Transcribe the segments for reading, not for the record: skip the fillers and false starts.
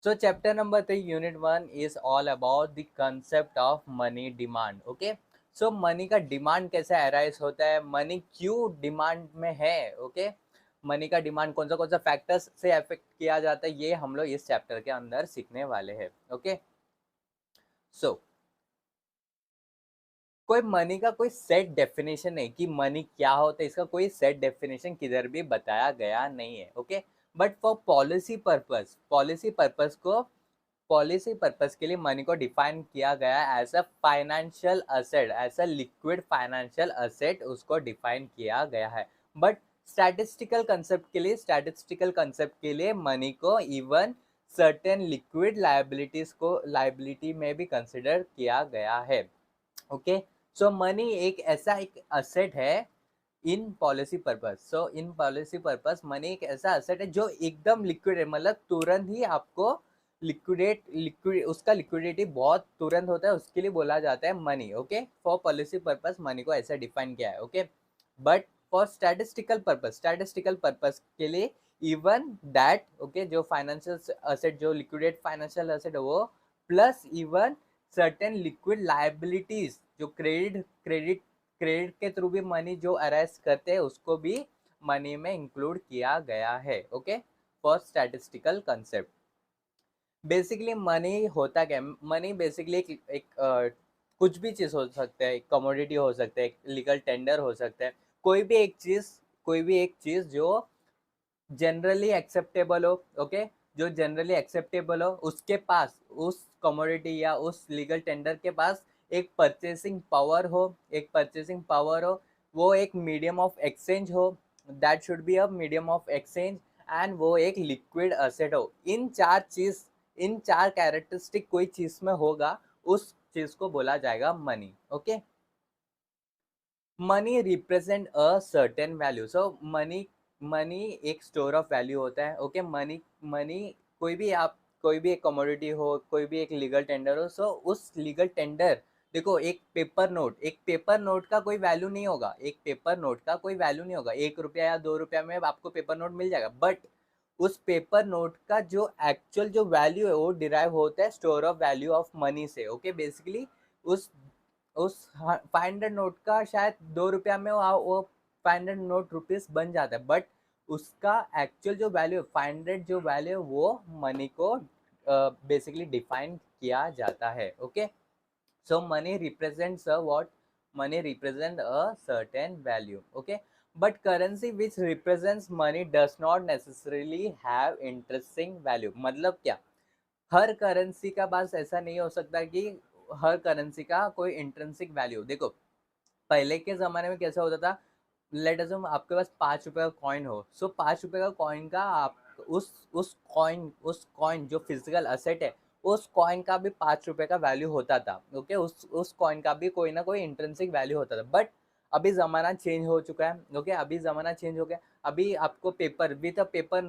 So chapter number 3 unit 1 is all about the concept of money demand. Okay, so money का demand कैसे arise होता है, money क्यों demand में है. ओके, मनी का डिमांड कौन सा फैक्टर्स से अफेक्ट किया जाता है, ये हम लोग इस चैप्टर के अंदर सीखने वाले हैं. ओके, सो कोई मनी का कोई सेट डेफिनेशन नहीं कि मनी क्या होता है, इसका कोई सेट डेफिनेशन किधर भी बताया गया नहीं है. Okay, but for policy purpose के लिए मनी को डिफाइन किया गया as a financial asset, as a liquid financial asset उसको डिफाइन किया गया है. बट स्टैटिस्टिकल कंसेप्ट के लिए मनी को इवन सर्टेन लिक्विड लाइबिलिटी में भी कंसिडर किया गया है. ओके, सो मनी एक असेट है इन पॉलिसी पर्पस मनी एक ऐसा असेट है जो एकदम लिक्विड है, मतलब तुरंत ही आपको लिक्विड उसका लिक्विडिटी बहुत तुरंत होता है, उसके लिए बोला जाता है money. Okay, for policy purpose money को ऐसा डिफाइन किया है. Okay, but for statistical purpose के लिए इवन दैट, ओके, जो फाइनेंशियल असेट, जो लिक्विडेट फाइनेंशियल असेट है वो, plus even certain liquid liabilities, जो क्रेडिट के थ्रू भी मनी जो अरेस्ट करते हैं उसको भी मनी में इंक्लूड किया गया है. Okay, for statistical concept basically money होता क्या है. मनी बेसिकली कुछ भी चीज़ हो सकता है, कमोडिटी हो सकता है, लीगल टेंडर हो सकता है, कोई भी एक चीज़ जो जनरली एक्सेप्टेबल हो. ओके, जो जनरली एक्सेप्टेबल हो, उसके पास, उस कमोडिटी या उस लीगल टेंडर के पास एक परचेसिंग पावर हो, वो एक मीडियम ऑफ एक्सचेंज हो, that should be a medium of exchange, and वो एक लिक्विड असेट हो. इन चार कैरेक्टरिस्टिक कोई चीज में होगा, उस चीज को बोला जाएगा money. Okay, money represent a certain value. So money एक स्टोर ऑफ वैल्यू होता है. ओके, मनी कोई भी एक कमोडिटी हो, कोई भी एक लीगल टेंडर हो, सो उस लीगल टेंडर, देखो, एक पेपर नोट का कोई वैल्यू नहीं होगा. एक पेपर नोट का कोई वैल्यू नहीं होगा, 1 रुपया या 2 रुपया में आपको पेपर नोट मिल जाएगा. बट उस पेपर नोट का जो एक्चुअल जो वैल्यू है वो डिराइव होता है store of value of money से. ओके, बेसिकली उस उस 500 नोट का शायद 2 रुपया में वो 500 नोट रुपीज बन जाता है, बट उसका एक्चुअल जो वैल्यू 500 जो वैल्यू है वो मनी को बेसिकली डिफाइन किया जाता है. Okay, so money represents a what? Money represents a certain value. Okay, but currency which represents money does not necessarily have intrinsic value. मतलब क्या, हर करेंसी का पास ऐसा नहीं हो सकता कि हर करेंसी का कोई इंट्रिंसिक वैल्यू. देखो, पहले के ज़माने में कैसा होता था, लेट अज्यूम आपके पास 5 रुपये का कॉइन हो, सो 5 रुपये का कॉइन का आप उस कॉइन जो फिजिकल असेट है, उस कॉइन का भी 5 रुपये का वैल्यू होता था. ओके, उस कॉइन का भी कोई ना कोई इंट्रिंसिक वैल्यू होता था. बट अभी ज़माना चेंज हो चुका है. ओके, अभी ज़माना चेंज हो गया. अभी आपको पेपर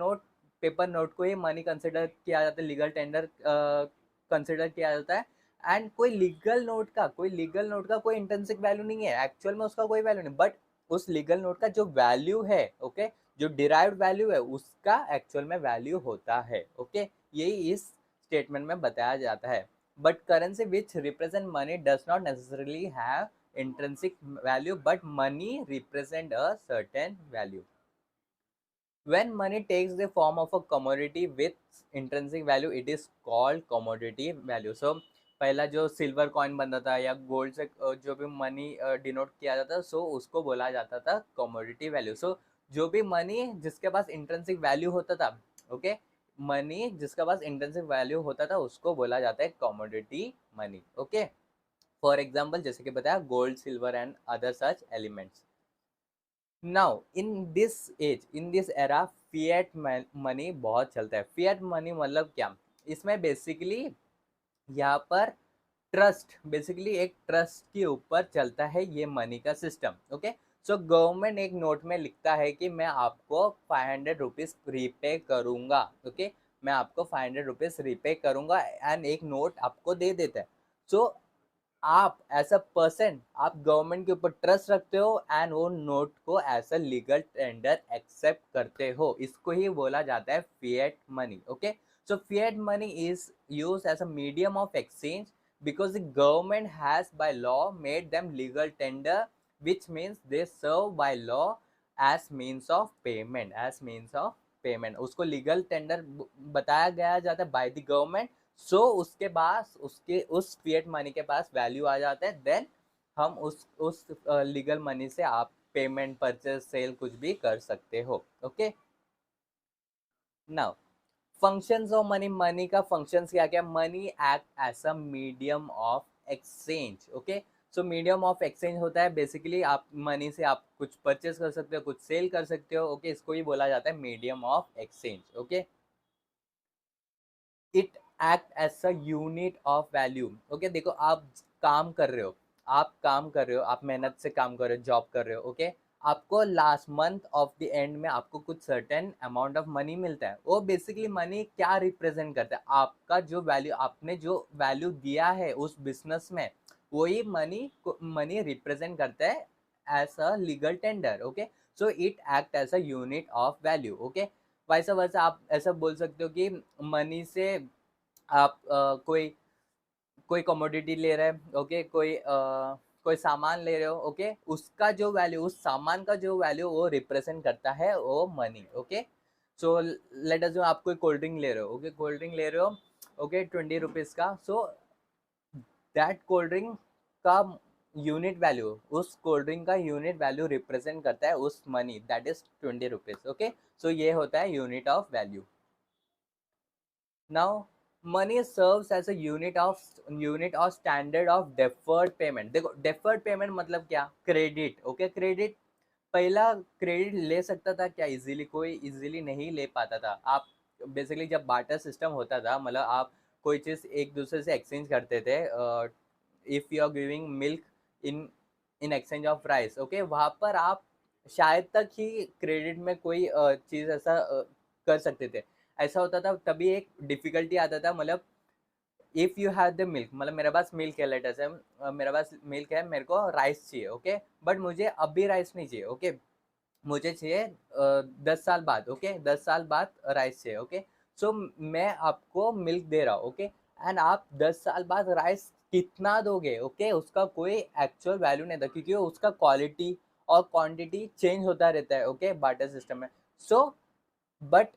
नोट को ही मनी कंसिडर किया जाता है, लीगल टेंडर कंसिडर किया जाता है. एंड कोई लीगल नोट का कोई इंट्रिंसिक वैल्यू नहीं है, एक्चुअल में उसका कोई वैल्यू नहीं. बट उस लीगल नोट का जो वैल्यू है, ओके, जो डिराइव्ड वैल्यू है उसका एक्चुअल में वैल्यू होता है. ओके, यही इस स्टेटमेंट में बताया जाता है. But currency which represent money does not necessarily have intrinsic value, but money represent a certain value. When money takes the form of a commodity with intrinsic value, it is called commodity value. So पहला जो silver coin बनता था या gold से जो भी money denote किया जाता, सो उसको बोला जाता था कमोडिटी वैल्यू. सो जो भी मनी जिसके पास इंट्रिंसिक वैल्यू होता था, ओके, मनी जिसके पास इंट्रिंसिक वैल्यू होता था उसको बोला जाता है commodity money. Okay, for example जैसे कि बताया, gold, silver and other such elements. Now in this era fiat money बहुत चलता है. फिएट मनी मतलब क्या, इसमें बेसिकली यहाँ पर बेसिकली एक ट्रस्ट के ऊपर चलता है ये मनी का सिस्टम. ओके, सो गवर्नमेंट एक नोट में लिखता है कि मैं आपको 500 रुपीज़ रीपे करूँगा. ओके, मैं आपको 500 रुपीज़ रीपे करूँगा एंड एक नोट आपको दे देता है. सो आप एज अ पर्सन आप गवर्नमेंट के ऊपर ट्रस्ट रखते हो एंड वो नोट को as a legal tender accept करते हो. इसको ही बोला जाता है fiat money. Okay, So fiat money is used as a medium of exchange because the government has by law made them legal tender, which means they serve by law as means of payment, उसको legal tender बताया गया जाता है by the government. सो उसके पास उसके उस fiat money के पास value आ जाता है, देन हम उस लीगल मनी से आप पेमेंट, परचेज, सेल कुछ भी कर सकते हो। Okay, now functions of money. Money का फंक्शंस क्या क्या? Money act as a medium of exchange. Okay, so medium of exchange होता है बेसिकली, आप मनी से आप कुछ परचेज कर सकते हो, कुछ सेल कर सकते हो। ओके, इसको ही बोला जाता है medium of exchange. Okay, it act as a unit of value. Okay, देखो आप काम कर रहे हो, आप मेहनत से काम कर रहे हो, जॉब कर रहे हो। ओके, आपको last month of the end में आपको कुछ सर्टेन अमाउंट ऑफ मनी मिलता है। वो बेसिकली मनी क्या रिप्रेजेंट करता है? आपका जो वैल्यू, आपने जो वैल्यू दिया है उस बिजनेस में, वही मनी रिप्रेजेंट करता है as a legal tender. Okay, so it act as a unit of value. Okay, वैसा वैसा आप ऐसा बोल सकते हो कि मनी से आप कोई कोई कमोडिटी ले रहे हैं। ओके, कोई सामान ले रहे हो। ओके, उसका जो वैल्यू, उस सामान का जो वैल्यू वो रिप्रेजेंट करता है वो money. Okay, so let us, जो आप कोई कोल्ड ड्रिंक ले रहे हो। ओके, कोल्ड ड्रिंक ले रहे हो। ओके, 20 रुपीज़ का। सो दैट कोल्ड ड्रिंक का यूनिट वैल्यू, उस कोल्ड ड्रिंक का यूनिट वैल्यू रिप्रेजेंट करता है उस money, that is 20 rupees. Okay, so ये होता है unit of value. Now money serves as a unit of standard of deferred payment. देखो डेफर्ड पेमेंट मतलब क्या? क्रेडिट। ओके, क्रेडिट, पहला क्रेडिट ले सकता था क्या इजीली? कोई इजीली नहीं ले पाता था। आप बेसिकली जब बार्टर सिस्टम होता था, मतलब आप कोई चीज़ एक दूसरे से एक्सचेंज करते थे, if you are giving milk in in exchange of rice. Okay, वहाँ पर आप शायद तक ही क्रेडिट में कोई चीज़ ऐसा कर सकते थे। ऐसा होता था तभी एक डिफिकल्टी आता था, मतलब if you have the milk, मतलब मेरे पास मिल्क है, लेटर से मेरे पास मिल्क है, मेरे को राइस चाहिए। ओके, बट मुझे अभी राइस नहीं चाहिए। ओके, मुझे चाहिए 10 साल बाद। ओके, 10 साल बाद राइस चाहिए। ओके, सो मैं आपको मिल्क दे रहा हूँ। ओके, एंड आप 10 साल बाद राइस कितना दोगे? ओके, उसका कोई एक्चुअल वैल्यू नहीं था, क्योंकि उसका क्वालिटी और क्वांटिटी चेंज होता रहता है। ओके, बार्टर सिस्टम में। सो बट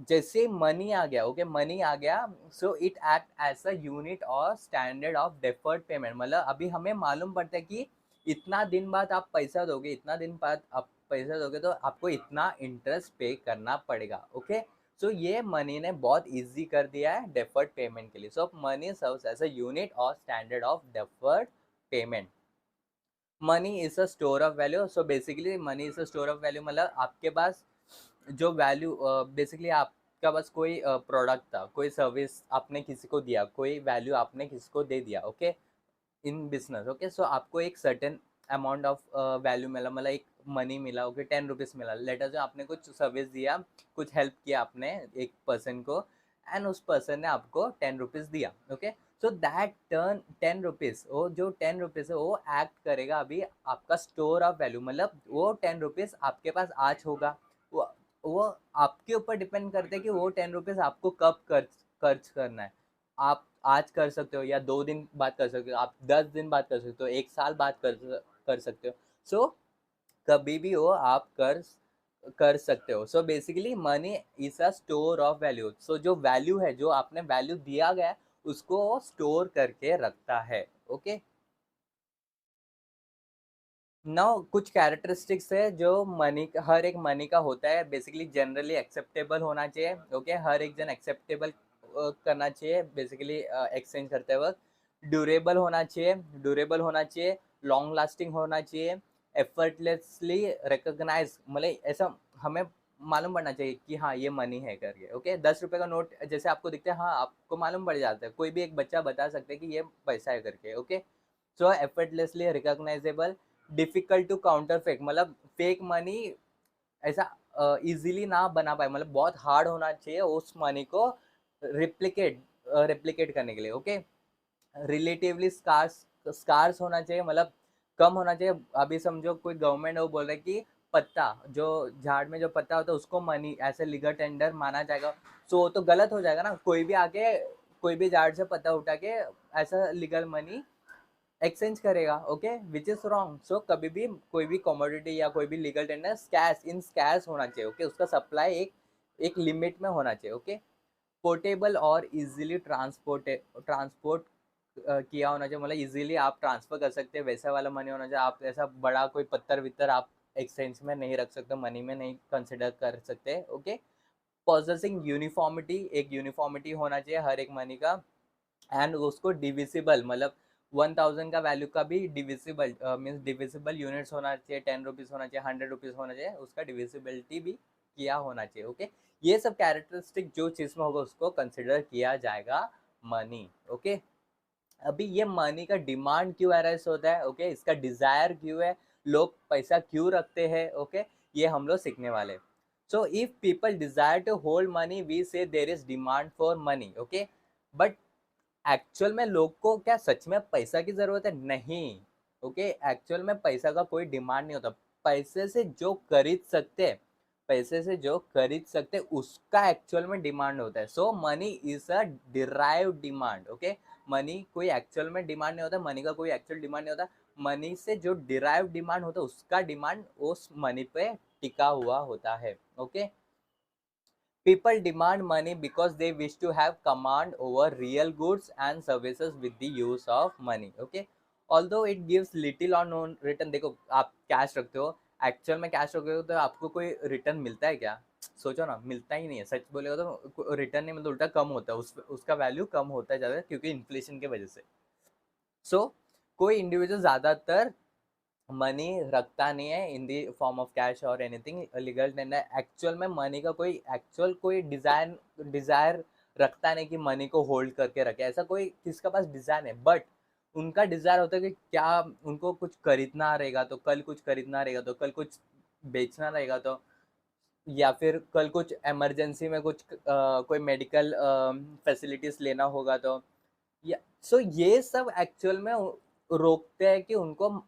जैसे मनी आ गया, ओके, मनी आ गया, so it act as a unit और स्टैंडर्ड ऑफ डेफर्ड पेमेंट। मतलब अभी हमें मालूम पड़ता है कि इतना दिन बाद आप पैसा दोगे, इतना दिन बाद आप पैसा दोगे तो आपको इतना इंटरेस्ट पे करना पड़ेगा। ओके, सो ये मनी ने बहुत इजी कर दिया है डेफर्ड पेमेंट के लिए। So money serves as a unit और standard of deferred payment. Money is a store of value. So basically money is a store of value, मतलब आपके पास जो वैल्यू, बेसिकली आपका पास कोई प्रोडक्ट था, कोई सर्विस आपने किसी को दिया, कोई वैल्यू आपने किसी को दे दिया। Okay, in business. ओके, सो आपको एक सर्टेन अमाउंट ऑफ वैल्यू मिला, मतलब एक मनी मिला। ओके, 10 रुपीज़ मिला। लेटर जो आपने कुछ सर्विस दिया, कुछ हेल्प किया आपने एक पर्सन को, एंड उस पर्सन ने आपको 10 रुपीज़ दिया। Okay, so that turn 10 rupees, वो जो 10 रुपीज़ है वो एक्ट करेगा अभी आपका स्टोर ऑफ वैल्यू। मतलब वो 10 रुपीज़ आपके पास आज होगा, वो वो आपके ऊपर डिपेंड करते हैं कि वो 10 रुपीज़ आपको कब खर्च करना है। आप आज कर सकते हो, या 2 दिन बाद कर सकते हो, आप 10 दिन बाद कर सकते हो, 1 साल बाद कर सकते हो। सो कभी भी हो आप कर सकते हो। So basically money is a store of value. So जो वैल्यू है, जो आपने वैल्यू दिया गया है, उसको स्टोर करके रखता है। ओके, नाउ कुछ कैरेक्टरिस्टिक्स है जो मनी, हर एक मनी का होता है। बेसिकली जनरली एक्सेप्टेबल होना चाहिए। ओके, हर एक जन एक्सेप्टेबल करना चाहिए बेसिकली एक्सचेंज करते वक्त। ड्यूरेबल होना चाहिए, लॉन्ग लास्टिंग होना चाहिए, एफर्टलेसली रिकॉग्नाइज, मतलब ऐसा हमें मालूम पड़ना चाहिए कि हाँ ये मनी है करके। ओके, 10 रुपए का नोट जैसे आपको दिखता है, हाँ आपको मालूम पड़ जाता है, कोई भी एक बच्चा बता सकता है कि ये पैसा है करके। Okay, so effortlessly recognizable, difficult to counterfeit, मतलब फेक मनी ऐसा इजीली ना बना पाए, मतलब बहुत हार्ड होना चाहिए उस मनी को रिप्लिकेट रेप्लिकेट करने के लिए। ओके, रिलेटिवली स्कार्स स्कार्स होना चाहिए, मतलब कम होना चाहिए। अभी समझो कोई गवर्नमेंट है, वो बोल रहा है कि पत्ता, जो झाड़ में जो पत्ता होता है उसको मनी ऐसे लीगल टेंडर माना जाएगा। सो वो तो गलत हो जाएगा ना, कोई भी आके कोई भी झाड़ से पत्ता उठा के ऐसा लीगल मनी एक्सचेंज करेगा, ओके, विच इज रॉन्ग। सो कभी भी कोई भी कमोडिटी या कोई भी लीगल टेंडर स्कैर्स होना चाहिए, ओके, उसका सप्लाई एक लिमिट में होना चाहिए, ओके। पोर्टेबल और इजीली ट्रांसपोर्ट किया होना चाहिए, मतलब इजीली आप ट्रांसफर कर सकते हैं वैसा वाला मनी होना चाहिए। आप ऐसा बड़ा कोई पत्थर वित्तर आप एक्सचेंज में नहीं रख सकते, मनी में नहीं कंसिडर कर सकते, ओके। पॉसेसिंग यूनिफॉर्मिटी, एक यूनिफॉर्मिटी होना चाहिए हर एक मनी का, एंड उसको डिविजिबल, मतलब 1000 का वैल्यू का भी डिविजिबल मीन्स डिविजिबल यूनिट्स होना चाहिए, 10 रुपीज़ होना चाहिए, 100 रुपीज़ होना चाहिए, उसका डिविजिबिलिटी भी किया होना चाहिए, ओके। ये सब कैरेक्टरिस्टिक जो चीज़ में होगा उसको कंसिडर किया जाएगा मनी, ओके। अभी ये मनी का डिमांड क्यों एराइज होता है, ओके, इसका डिजायर क्यों है, लोग पैसा क्यों रखते हैं, ओके, ये हम लोग सीखने वाले। So if people desire to hold money we say there is demand for money, okay, but actual में लोग को क्या सच में पैसा की जरूरत है? नहीं, ओके, एक्चुअल में पैसा का कोई डिमांड नहीं होता। पैसे से जो खरीद सकते हैं, पैसे से जो खरीद सकते उसका एक्चुअल में डिमांड होता है। So money is a derived demand, okay. Money कोई एक्चुअल में डिमांड नहीं होता, मनी का कोई एक्चुअल डिमांड नहीं होता। मनी से जो डिराइव डिमांड होता है उसका डिमांड उस मनी पे टिका हुआ होता है, okay. People demand money because they wish to have command over real goods and services with the use of money, okay. Although it gives little or no return, देखो आप कैश रखते हो, एक्चुअल में कैश रखते हो तो आपको कोई रिटर्न मिलता है क्या? सोचो ना, मिलता ही नहीं है। सच बोलेगा तो रिटर्न नहीं मिलता, उल्टा कम होता है, उसका वैल्यू कम होता है ज़्यादा, क्योंकि इन्फ्लेशन की वजह से। सो कोई इंडिविजुअल ज़्यादातर मनी रखता नहीं है इन दी फॉर्म ऑफ कैश और एनीथिंग लीगल टेंडर। एक्चुअल में मनी का कोई डिजायर रखता नहीं कि मनी को होल्ड करके रखे, ऐसा कोई किसका पास डिजायर है। बट उनका डिजायर होता है कि क्या उनको कुछ खरीदना रहेगा तो कल, कुछ खरीदना रहेगा तो कल, कुछ बेचना रहेगा तो, या फिर कल कुछ इमरजेंसी में कुछ कोई मेडिकल फैसिलिटीज लेना होगा तो, या सो ये सब एक्चुअल में रोकते हैं कि उनको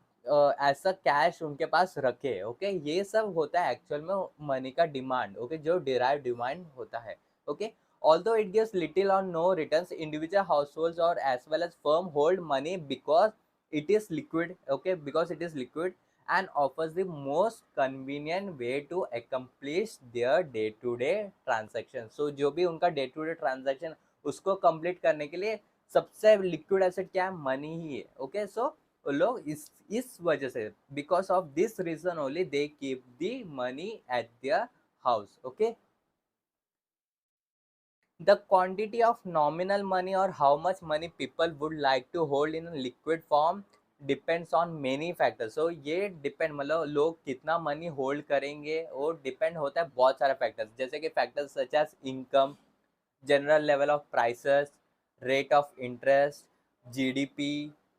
ऐसा कैश उनके पास रखे, ओके। ये सब होता है एक्चुअल में मनी का डिमांड, ओके, जो डिराइव डिमांड होता है, okay. Although it gives little or no returns, individual households or as well as firm hold money because it is liquid, okay, because it is liquid and offers the most convenient way to accomplish their day to day transaction। So जो भी उनका day to day transaction उसको complete करने के लिए सबसे liquid asset क्या है? मनी ही है, ओके। सो लोग इस वजह से, because of this reason only they keep the money at their house, okay. The quantity of nominal money or how much money people would like to hold in a liquid form depends on many factors। So ये depend, मतलब लोग कितना money hold करेंगे वो depend होता है बहुत सारे फैक्टर्स, जैसे कि factors such as income, general level of prices, rate of interest, GDP,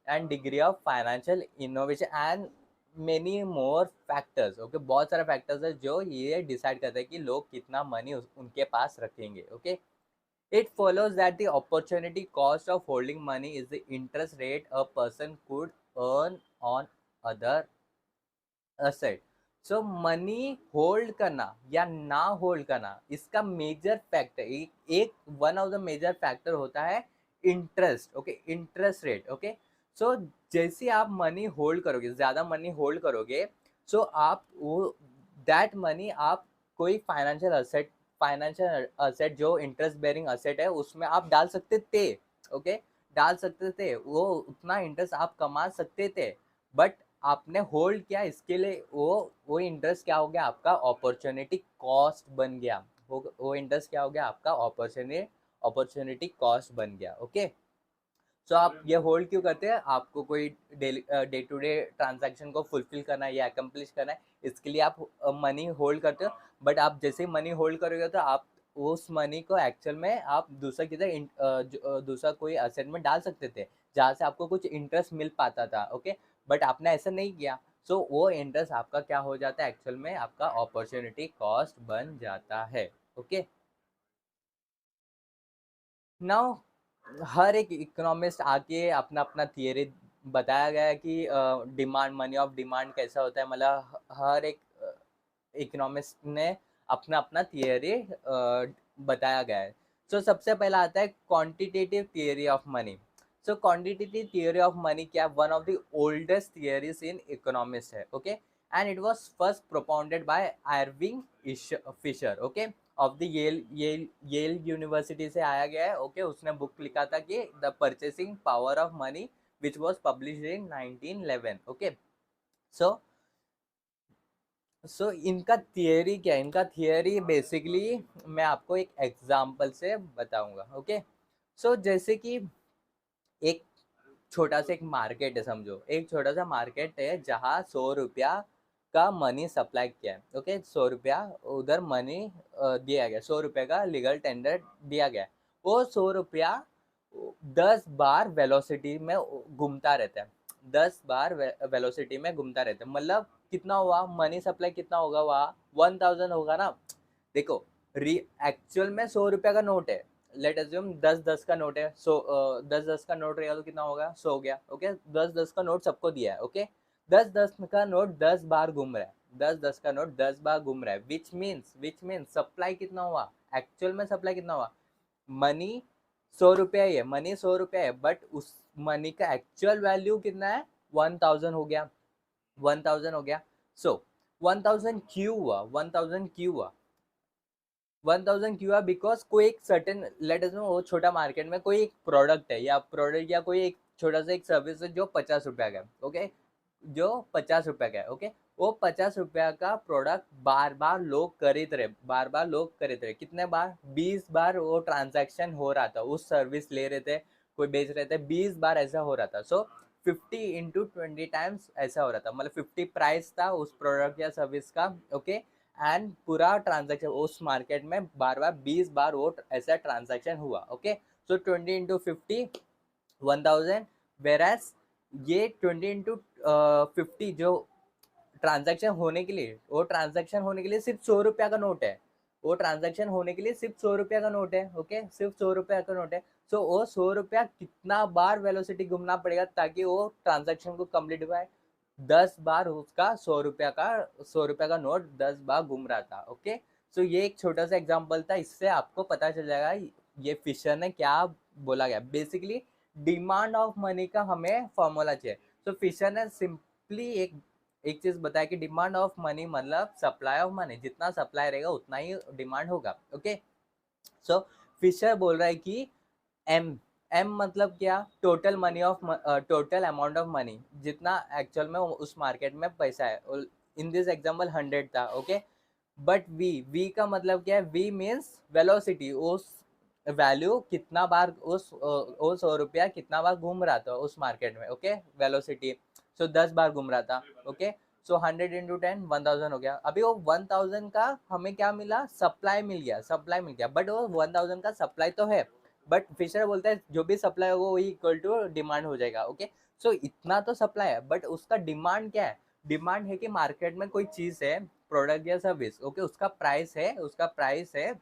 and degree of financial innovation and many more factors, okay। बहुत सारे फैक्टर्स है जो ये डिसाइड करते हैं कि लोग कितना मनी उनके पास रखेंगे, okay। It follows that the opportunity cost of holding money is the interest rate a person could earn on other asset। So money hold करना या ना होल्ड करना, इसका मेजर फैक्टर, एक one of the major factor होता है interest, okay, interest rate, okay. So जैसे आप मनी होल्ड करोगे, ज्यादा मनी होल्ड करोगे, सो आप वो दैट मनी आप कोई फाइनेंशियल असेट जो इंटरेस्ट बेरिंग असेट है उसमें आप डाल सकते थे, ओके, डाल सकते थे, वो उतना इंटरेस्ट आप कमा सकते थे। बट आपने होल्ड किया, इसके लिए वो इंटरेस्ट क्या हो गया? आपका अपॉर्चुनिटी कॉस्ट बन गया। वो इंटरेस्ट क्या हो गया? आपका अपॉर्चुनिटी कॉस्ट बन गया, ओके। सो आप ये होल्ड क्यों करते हैं? आपको कोई डे टू डे ट्रांजैक्शन को फुलफिल करना है या अकम्प्लिश करना है, इसके लिए आप मनी होल्ड करते हो। बट आप जैसे ही मनी होल्ड करोगे तो आप उस मनी को एक्चुअल में आप दूसरा किधर दूसरा कोई असेट में डाल सकते थे जहाँ से आपको कुछ इंटरेस्ट मिल पाता था, ओके। बट आपने ऐसा नहीं किया, सो वो इंटरेस्ट आपका क्या हो जाता है? एक्चुअल में आपका अपॉर्चुनिटी कॉस्ट बन जाता है, ओके। नाउ हर एक इकोनॉमिस्ट आके अपना अपना थियरी बताया गया है कि डिमांड, मनी ऑफ डिमांड कैसा होता है, मतलब हर एक इकोनॉमिस्ट ने अपना अपना थियरी बताया गया है। सो सबसे पहला आता है quantitative theory of money. So quantitative theory of money क्या, one of the oldest theories in economics है, okay, and it was first propounded by Irving Fisher, okay, of the Yale university से आया गया है, ओके। उसने book लिखा था कि the purchasing power of money which was published in 1911, okay. So इनका थियरी क्या है, इनका थियरी बेसिकली मैं आपको एक एग्जांपल से बताऊंगा, ओके। जैसे कि एक छोटा सा एक मार्केट है, समझो एक छोटा सा मार्केट है जहाँ 100 रुपया का मनी सप्लाई किया है, ओके। 100 रुपया उधर मनी दिया गया, 100 रुपये का लीगल टेंडर दिया गया। वो 100 रुपया 10 बार वेलोसिटी में घूमता रहता है, 10 बार वेलोसिटी में घूमता रहता है, मतलब कितना हुआ मनी सप्लाई, कितना होगा वहाँ 1000 होगा ना। देखो एक्चुअल में 100 रुपया का नोट है, लेट अज्यूम 10-10 का नोट है, 10-10 का नोट रहेगा तो कितना होगा 100 हो गया, ओके। 10-10 का नोट सबको दिया है, ओके। 10-10 का नोट 10 बार घूम रहा है, 10-10 का नोट 10 बार घूम रहा है, विच मीन्स सप्लाई कितना हुआ, एक्चुअल में सप्लाई कितना हुआ, मनी 100 रुपया ही है, मनी 100 रुपया है, बट उस मनी का एक्चुअल वैल्यू कितना है 1000 हो गया, 1000 हो गया। सो 1000 क्यों हुआ, 1000 क्यों हुआ, 1000 क्यों हुआ, बिकॉज कोई एक सर्टेन लेट अस नो वो छोटा मार्केट में कोई एक प्रोडक्ट है या कोई एक छोटा सा एक सर्विस है जो 50 रुपया का है, ओके, जो 50 रुपया का है, ओके। वो 50 रुपया का प्रोडक्ट बार बार लोग खरीद रहे, बार बार लोग खरीद रहे, कितने बार 20 बार वो ट्रांजैक्शन हो रहा था, उस सर्विस ले रहे थे, कोई बेच रहे थे, 20 बार ऐसा हो रहा था। सो 50 × 20 टाइम्स ऐसा हो रहा था, मतलब 50 प्राइस था उस प्रोडक्ट या सर्विस का, ओके। एंड पूरा ट्रांजैक्शन उस मार्केट में बार बार 20 बार वो ऐसा ट्रांजैक्शन हुआ, ओके। सो 20 × 50 1000, वेराज ये 20 × 50 जो ट्रांजैक्शन होने के लिए, वो ट्रांजैक्शन होने के लिए सिर्फ 100 रुपया का नोट है, वो ट्रांजैक्शन होने के लिए सिर्फ 100 रुपया का नोट है, ओके, सिर्फ 100 रुपया का नोट है। सो वो 100 रुपया कितना बार वेलोसिटी घूमना पड़ेगा ताकि वो ट्रांजैक्शन को कंप्लीट हुआ है, 10 बार उसका 100 रुपया का नोट 10 बार घूम रहा था, ओके। ये एक छोटा सा एग्जाम्पल था, इससे आपको पता चल जाएगा ये फिशर ने क्या बोला गया। बेसिकली डिमांड ऑफ मनी का हमें फॉर्मूला चाहिए। फिशर ने सिंपली एक चीज बताया कि डिमांड ऑफ मनी मतलब सप्लाई ऑफ मनी, जितना सप्लाई रहेगा उतना ही डिमांड होगा, ओके। फिशर बोल रहा है कि एम मतलब क्या, total money of total amount of money, जितना एक्चुअल में उस मार्केट में पैसा है। इन दिस एग्जांपल 100 था, ओके। बट वी का मतलब क्या है, वी मीन्स वेलोसिटी, उस वैल्यू कितना बार उस 100 रुपया कितना बार घूम रहा था उस मार्केट में, ओके, वेलोसिटी। 10 बार घूम रहा था, ओके। 100 × 10 1000 हो गया। अभी वो 1000 का हमें क्या मिला, सप्लाई मिल गया, बट वो 1000 का सप्लाई तो है, बट फिशर बोलता है जो भी सप्लाई होगा वही इक्वल टू डिमांड हो जाएगा, ओके। इतना तो सप्लाई है, बट उसका डिमांड क्या है, डिमांड है कि मार्केट में कोई चीज है, प्रोडक्ट या सर्विस, ओके, उसका प्राइस है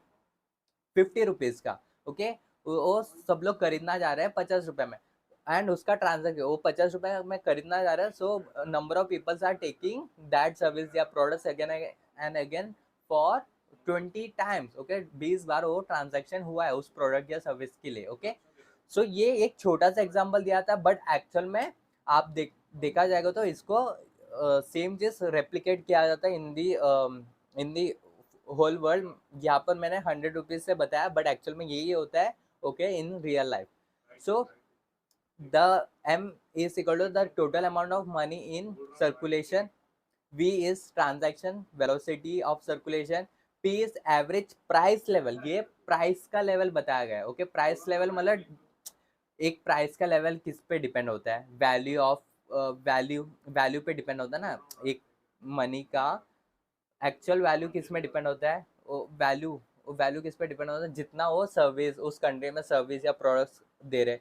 50 रुपीज का, ओके। वो सब लोग खरीदना जा रहे हैं 50 रुपए में, एंड उसका ट्रांजेक्शन वो 50 रुपए में खरीदना जा रहा है। Number of peoples are taking that service या products again and again for 20 times, okay. 20 बार वो ट्रांजेक्शन हुआ है उस प्रोडक्ट या सर्विस के लिए, ओके। ये एक छोटा सा एग्जाम्पल दिया था, बट एक्चुअल में आप देखा जाएगा तो इसको सेम चीज रेप्लिकेट किया जाता है इन दी होल वर्ल्ड। यहाँ पर मैंने 100 रुपीज से बताया, बट एक्चुअल में यही होता है, okay, in real life. the M is equal to the total amount of money in circulation, V is transaction velocity of circulation, P is average price level, ये प्राइस का level बताया गया है, okay. Price level मतलब एक price का level किस पे डिपेंड होता है, वैल्यू पे डिपेंड होता है ना, एक मनी का एक्चुअल वैल्यू किस में डिपेंड होता है, वैल्यू किस पे डिपेंड होता है, जितना वो सर्विस उस कंट्री में सर्विस या प्रोडक्ट्स दे रहे।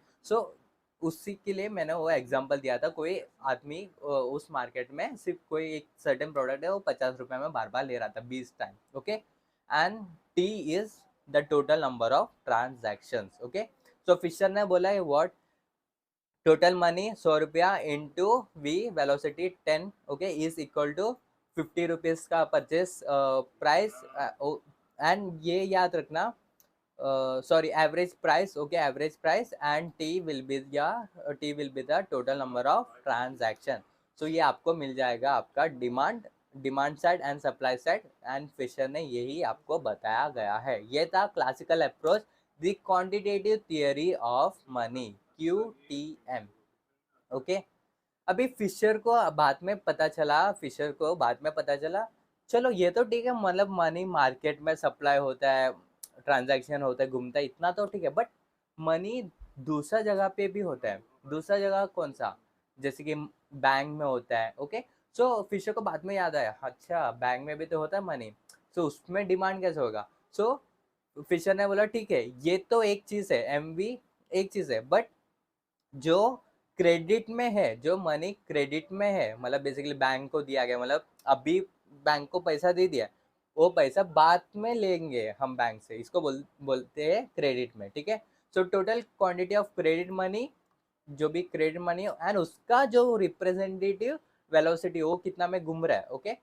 उसी के लिए मैंने वो एग्जांपल दिया था, कोई आदमी उस मार्केट में सिर्फ कोई एक सर्टेन प्रोडक्ट है वो 50 रुपए में बार बार ले रहा था 20 time, okay. And T is the total number of transactions, okay. Fisher ने बोला है व्हाट, टोटल मनी 100 रुपया into V velocity 10, okay, is equal to ₹50 का परचेस प्राइस, एंड ये याद रखना, sorry, average price, okay, average price, and t will be the total number of transaction. So ये आपको मिल जाएगा आपका demand side and supply side, and Fisher ने यही आपको बताया गया है। ये था classical approach, the quantitative theory of money, QTM। Okay, अभी फिशर को बाद में पता चला, चलो ये तो ठीक है, मतलब मनी मार्केट में सप्लाई होता है, ट्रांजैक्शन होता है, घूमता है, इतना तो ठीक है, बट मनी दूसरा जगह पे भी होता है। दूसरा जगह कौन सा? जैसे कि बैंक में होता है। ओके, सो फिशर को बाद में याद आया, अच्छा बैंक में भी तो होता है मनी, सो उसमें डिमांड कैसे होगा? सो फिशर ने बोला ठीक है, ये तो एक चीज है, एमवी एक चीज है, बट जो क्रेडिट में है, जो मनी क्रेडिट में है, मतलब बेसिकली बैंक को दिया गया, मतलब अभी बैंक को पैसा दे दिया, वो पैसा बाद में लेंगे हम बैंक से, इसको बोलते हैं क्रेडिट में। ठीक है, so total quantity of credit money, जो भी क्रेडिट मनी एंड उसका जो रिप्रेजेंटेटिव वेलोसिटी, वो कितना में घूम रहा है। ओके,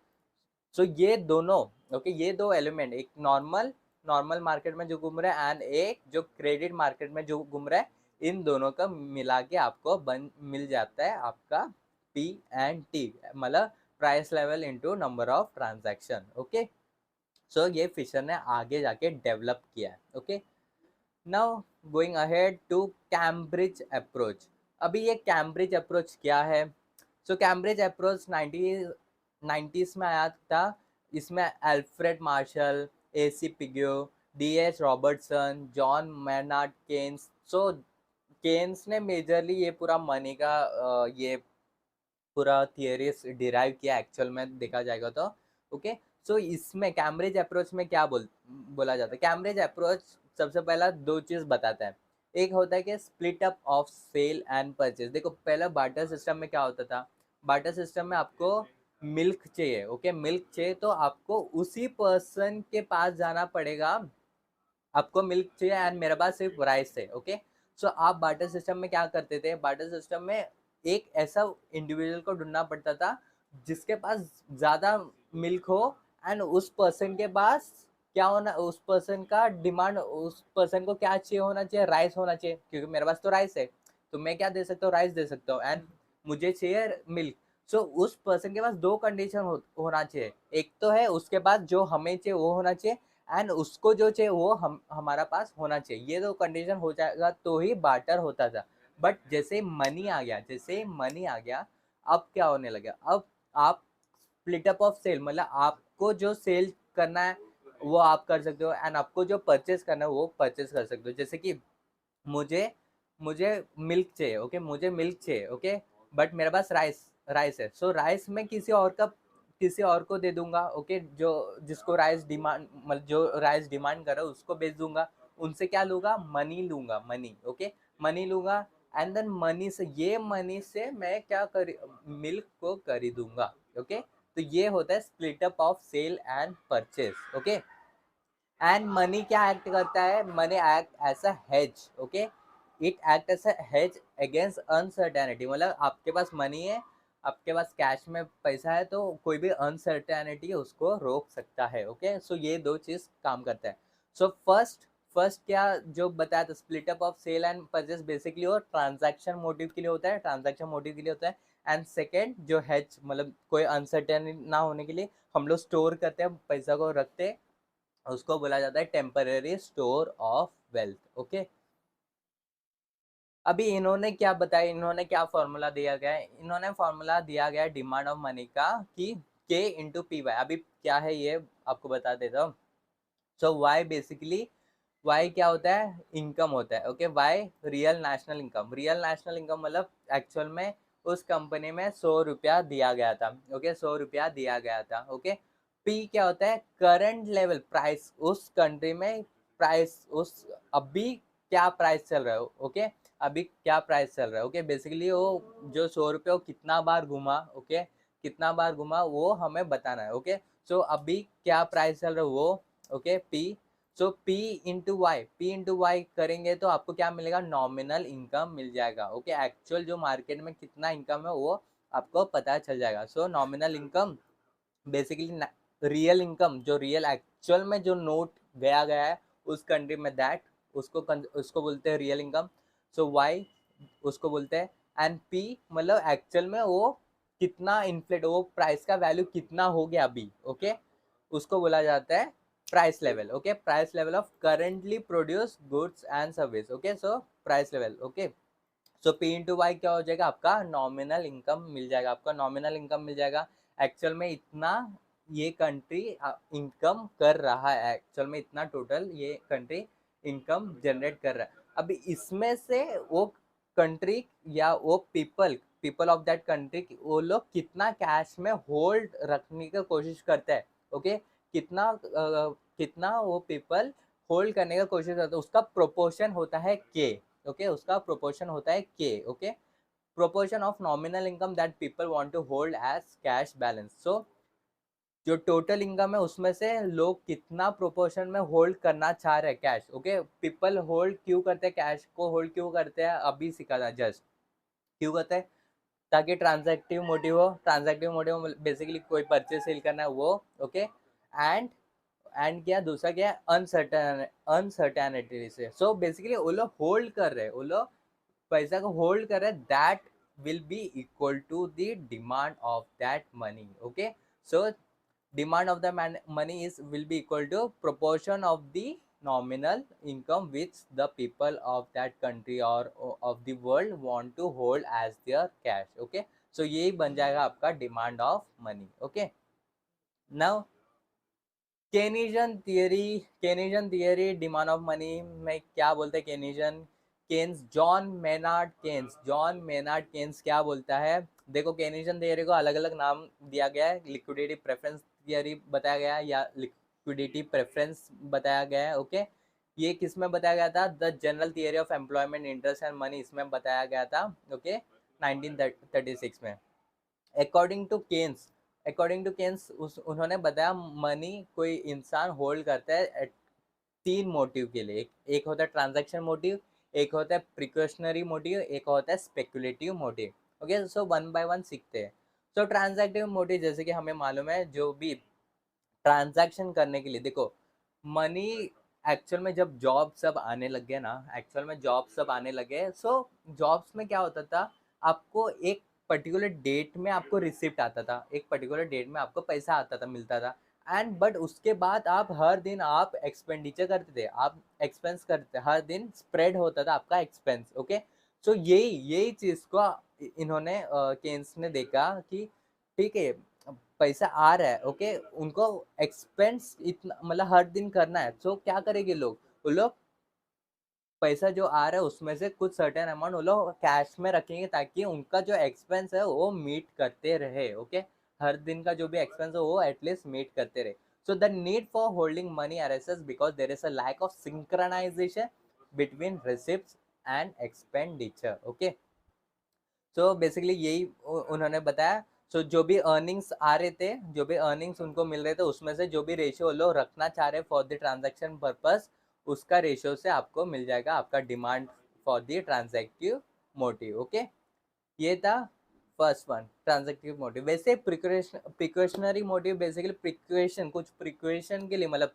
सो ये दोनों, ओके, ये दो एलिमेंट, एक नॉर्मल मार्केट में जो घूम रहा है एंड एक जो क्रेडिट मार्केट में जो घूम रहा है, इन दोनों का मिला के आपको मिल जाता है आपका P&T, मतलब price level into number of transaction. Okay, so ये फिशर ने आगे जाके डेवलप किया है। Okay, now going ahead to Cambridge approach. अभी ये कैम्ब्रिज अप्रोच क्या है? सो कैम्ब्रिज अप्रोच 90s में आया था। इसमें Alfred Marshall, AC Pigou, DS Robertson, John Maynard Keynes, so Keynes ने मेजरली ये पूरा मनी का ये पूरा थियरीज डिराइव किया एक्चुअल में देखा जाएगा तो। ओके, सो इसमें कैम्ब्रिज अप्रोच में क्या बोला जाता है? कैम्ब्रिज अप्रोच सबसे पहला दो चीज बताता है। एक होता है कि split up of sale and purchase. देखो, पहला बार्टर सिस्टम में क्या होता था? बार्टर सिस्टम में आपको मिल्क चाहिए, ओके, मिल्क चाहिए तो आपको उसी पर्सन के पास जाना पड़ेगा, आपको मिल्क चाहिए एंड मेरे पास सिर्फ राइस है। ओके, सो आप बार्टर सिस्टम में क्या करते थे? बार्टर सिस्टम में एक ऐसा इंडिविजुअल को ढूंढना पड़ता था जिसके पास ज्यादा मिल्क हो, एंड उस पर्सन के पास क्या होना, उस पर्सन का डिमांड, उस पर्सन को क्या चाहिए होना चाहिए? राइस होना चाहिए, क्योंकि मेरे पास तो राइस है, तो मैं क्या दे सकता हूँ? राइस दे सकता हूँ, एंड मुझे चाहिए मिल्क। सो उस पर्सन के पास दो कंडीशन होना चाहिए, एक तो है उसके पास जो हमें चाहिए वो होना चाहिए, एंड उसको जो चाहिए वो हमारा पास होना चाहिए। ये दो कंडीशन हो जाएगा तो ही बार्टर होता था। बट जैसे मनी आ गया, अब क्या होने लगा? अब आप स्प्लिट अप ऑफ सेल, मतलब आपको जो सेल करना है वो आप कर सकते हो, एंड आपको जो परचेस करना है वो परचेस कर सकते हो। जैसे कि मुझे मुझे मिल्क चाहिए, ओके, मुझे मिल्क चाहिए, ओके, बट मेरे पास राइस है, सो राइस मैं किसी और को दे दूंगा, ओके, जो जिसको राइस डिमांड, मतलब जो राइस डिमांड कर रहा है उसको बेच दूंगा। उनसे क्या लूंगा? मनी लूंगा, मनी। ओके, मनी लूंगा, एंड देन मनी से मैं क्या कर मिल्क को खरीदूंगा। ओके, तो ये होता है split up of sale and purchase. Okay, and money क्या एक्ट करता है? Money act as a hedge. Okay, it act as a hedge against uncertainty, मतलब आपके पास मनी है, आपके पास कैश में पैसा है, तो कोई भी अनसर्टेनिटी उसको रोक सकता है। ओके, सो ये दो चीज काम करता है। सो फर्स्ट क्या जो बताया था, split up of sale and purchase basically वो ट्रांजैक्शन मोटिव के लिए होता है, एंड सेकेंड जो हेज, मतलब कोई अनसर्टेनिटी ना होने के लिए हम लोग स्टोर करते हैं, पैसा को रखते हैं, उसको बोला जाता है temporary store of wealth. Okay, अभी इन्होंने क्या बताया, इन्होंने क्या फॉर्मूला दिया गया है? इन्होंने फॉर्मूला दिया गया डिमांड ऑफ मनी का कि K/Py। अभी क्या है ये आपको बता देता हूँ। सो वाई बेसिकली, वाई क्या होता है? इनकम होता है। Okay, Y real national income, मतलब एक्चुअल में उस कंपनी में 100 रुपया दिया गया था। ओके, 100 रुपया दिया गया था। ओके, पी क्या होता है? करंट लेवल प्राइस, उस कंट्री में प्राइस, उस अभी क्या प्राइस चल रहा है। ओके, अभी क्या प्राइस चल रहा है। ओके, बेसिकली वो जो 100 रुपये कितना बार घुमा, ओके, कितना बार घुमा वो हमें बताना है। ओके, सो अभी क्या प्राइस चल रहा है वो, ओके, पी। सो P/Y करेंगे तो आपको क्या मिलेगा? नॉमिनल इनकम मिल जाएगा। ओके, एक्चुअल जो मार्केट में कितना इनकम है वो आपको पता चल जाएगा। सो nominal income basically real income, जो रियल एक्चुअल में जो नोट गया गया है उस कंट्री में, दैट उसको बोलते हैं रियल इनकम। सो वाई उसको बोलते हैं। एंड पी मतलब एक्चुअल में वो कितना इन्फ्लेट, वो प्राइस का वैल्यू कितना हो गया अभी, ओके, उसको बोला जाता है price level. Okay, price level of currently produce goods and service. Okay, so price level. Okay, so P into Y क्या हो जाएगा, आपका नॉमिनल इनकम मिल जाएगा, आपका नॉमिनल इनकम मिल जाएगा। एक्चुअल में इतना ये कंट्री इनकम कर रहा है, एक्चुअल में इतना टोटल ये कंट्री इनकम जनरेट कर रहा है। अभी इसमें से वो कंट्री या वो पीपल ऑफ दैट कंट्री, वो लोग कितना कैश में होल्ड रखने की कोशिश करते हैं। ओके, कितना वो पीपल होल्ड करने का कोशिश करते हैं, उसका प्रोपोर्शन होता है के। ओके, उसका प्रोपोर्शन होता है के। Okay, proportion of nominal income that people want to hold as cash balance. So जो टोटल इनकम है उसमें से लोग कितना प्रोपोर्शन में होल्ड करना चाह रहे हैं कैश। ओके, पीपल होल्ड क्यों करते हैं, कैश को होल्ड क्यों करते हैं, अभी सीखा था जस्ट। क्यों करते हैं, ताकि ट्रांजैक्टिव मोटिव हो। ट्रांजैक्टिव मोटिव बेसिकली कोई परचेज सेल करना है वो। ओके, एंड क्या दूसरा क्या है, अनसर्टेनिटी से। सो बेसिकली वो लोग होल्ड कर रहे हैं, वो लोग पैसा को होल्ड कर रहे हैं, that will be equal to the demand of that money. Okay, so demand of the money is will be equal to proportion of the nominal income which the people of that country or of the world want to hold as their cash। okay, so यही बन जाएगा आपका demand of money. Okay, now Keynesian theory demand of money में क्या बोलते हैं केनीजन, John Maynard Keynes क्या बोलता है। देखो, केनीजन थियरी को अलग अलग नाम दिया गया है, लिक्विडिटी प्रेफरेंस थियरी बताया गया है या लिक्विडिटी प्रेफरेंस बताया गया है। ओके, ये किस में बताया गया था, the general theory of employment interest and money, इसमें बताया गया था। ओके, 1936 में। अकॉर्डिंग टू केन्स उन्होंने बताया मनी कोई इंसान होल्ड करता है तीन मोटिव के लिए। एक होता है ट्रांजैक्शन मोटिव, एक होता है प्रिकॉशनरी मोटिव, एक होता है speculative motive. Okay, so one by one सीखते हैं। सो ट्रांजैक्टिव मोटिव, जैसे कि हमें मालूम है, जो भी ट्रांजैक्शन करने के लिए, देखो मनी एक्चुअल में जब जॉब सब आने लग गए ना, एक्चुअल में जॉब सब आने लगे, सो जॉब्स में क्या होता था, आपको एक पर्टिकुलर डेट में आपको रिसिप्ट आता था, एक पर्टिकुलर डेट में आपको पैसा आता था, मिलता था। एंड बट उसके बाद आप हर दिन आप एक्सपेंडिचर करते थे, आप एक्सपेंस करते थे, हर दिन स्प्रेड होता था आपका एक्सपेंस। ओके, सो यही यही चीज़ को इन्होंने केन्स ने देखा कि ठीक है, पैसा आ रहा है, ओके, उनको एक्सपेंस इतना मतलब हर दिन करना है, तो क्या करेंगे लोग, वो लोग पैसा जो आ रहा है उसमें से कुछ सर्टेन अमाउंट वो लोग कैश में रखेंगे, ताकि उनका जो एक्सपेंस है वो मीट करते रहे। ओके, हर दिन का जो भी एक्सपेंस है वो एटलीस्ट मीट करते रहे। So the need for holding money arises because there is a lack of synchronization between receipts and expenditure. Okay, so basically यही उन्होंने बताया। सो जो भी अर्निंग्स आ रहे थे, जो भी अर्निंग्स उनको मिल रहे थे, उसमें से जो भी रेशियो लोग रखना चाह रहे फॉर द ट्रांजैक्शन पर्पस, उसका रेशियो से आपको मिल जाएगा आपका demand for the transactive motive. Okay, ये था फर्स्ट वन, ट्रांजैक्टिव मोटिव। वैसे प्रिकॉशनरी मोटिव बेसिकली प्रिक्वेशन, कुछ प्रिक्वेशन के लिए, मतलब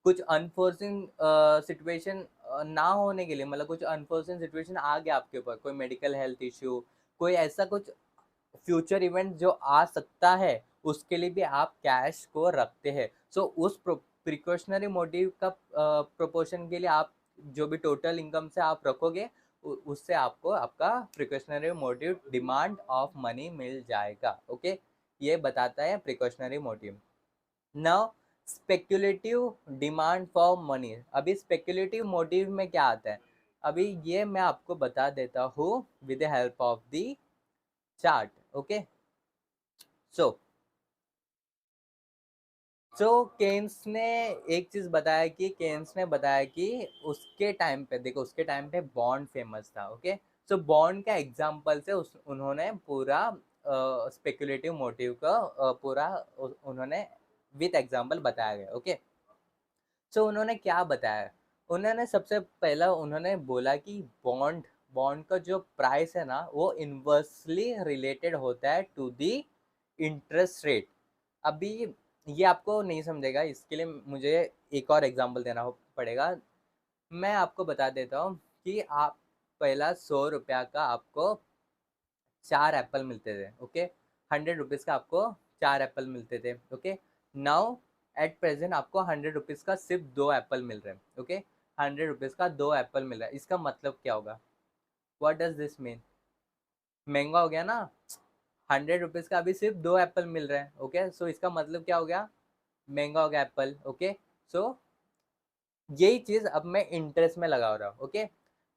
कुछ अनफोर्सिन सिचुएशन ना होने के लिए, मतलब कुछ अनफोर्सिन सिचुएशन आ गया आपके ऊपर, कोई मेडिकल हेल्थ इश्यू, कोई ऐसा कुछ फ्यूचर इवेंट जो आ सकता है, उसके लिए भी आप कैश को रखते हैं। सो उस प्रिकॉशनरी मोटिव का प्रोपोर्शन के लिए आप जो भी टोटल इनकम से आप रखोगे, उससे आपको आपका precautionary motive demand of money मिल जाएगा। ओके, ये बताता है precautionary motive. Now speculative demand for money. अभी स्पेक्युलेटिव मोटिव में क्या आता है, अभी ये मैं आपको बता देता हूँ with the help of the chart. Okay, so Keynes ने एक चीज बताया कि उसके टाइम पे, देखो उसके टाइम पे बॉन्ड फेमस था। ओके, सो बॉन्ड का एग्जांपल से उन्होंने पूरा स्पेकुलेटिव मोटिव का पूरा उन्होंने विद एग्जांपल बताया गया। ओके, सो उन्होंने क्या बताया, उन्होंने सबसे पहला उन्होंने बोला कि बॉन्ड बॉन्ड का जो प्राइस है ना, वो इन्वर्सली रिलेटेड होता है टू दी इंटरेस्ट रेट। अभी ये आपको नहीं समझेगा, इसके लिए मुझे एक और एग्जांपल देना पड़ेगा। मैं आपको बता देता हूँ कि आप पहला 100 रुपया का आपको 4 एप्पल मिलते थे, ओके। 100 रुपीज़ का आपको 4 एप्पल मिलते थे, ओके। नाउ एट प्रेजेंट आपको 100 रुपीज़ का सिर्फ 2 एप्पल मिल रहे हैं, ओके। 100 रुपीज़ का 2 एप्पल मिल रहा है, इसका मतलब क्या होगा? What does this mean? महंगा हो गया ना। 100 रुपीज़ का अभी सिर्फ 2 एप्पल मिल रहे हैं, ओके। सो इसका मतलब क्या हो गया? महंगा हो गया एप्पल, ओके। सो यही चीज़ अब मैं इंटरेस्ट में लगा रहा हूँ, ओके।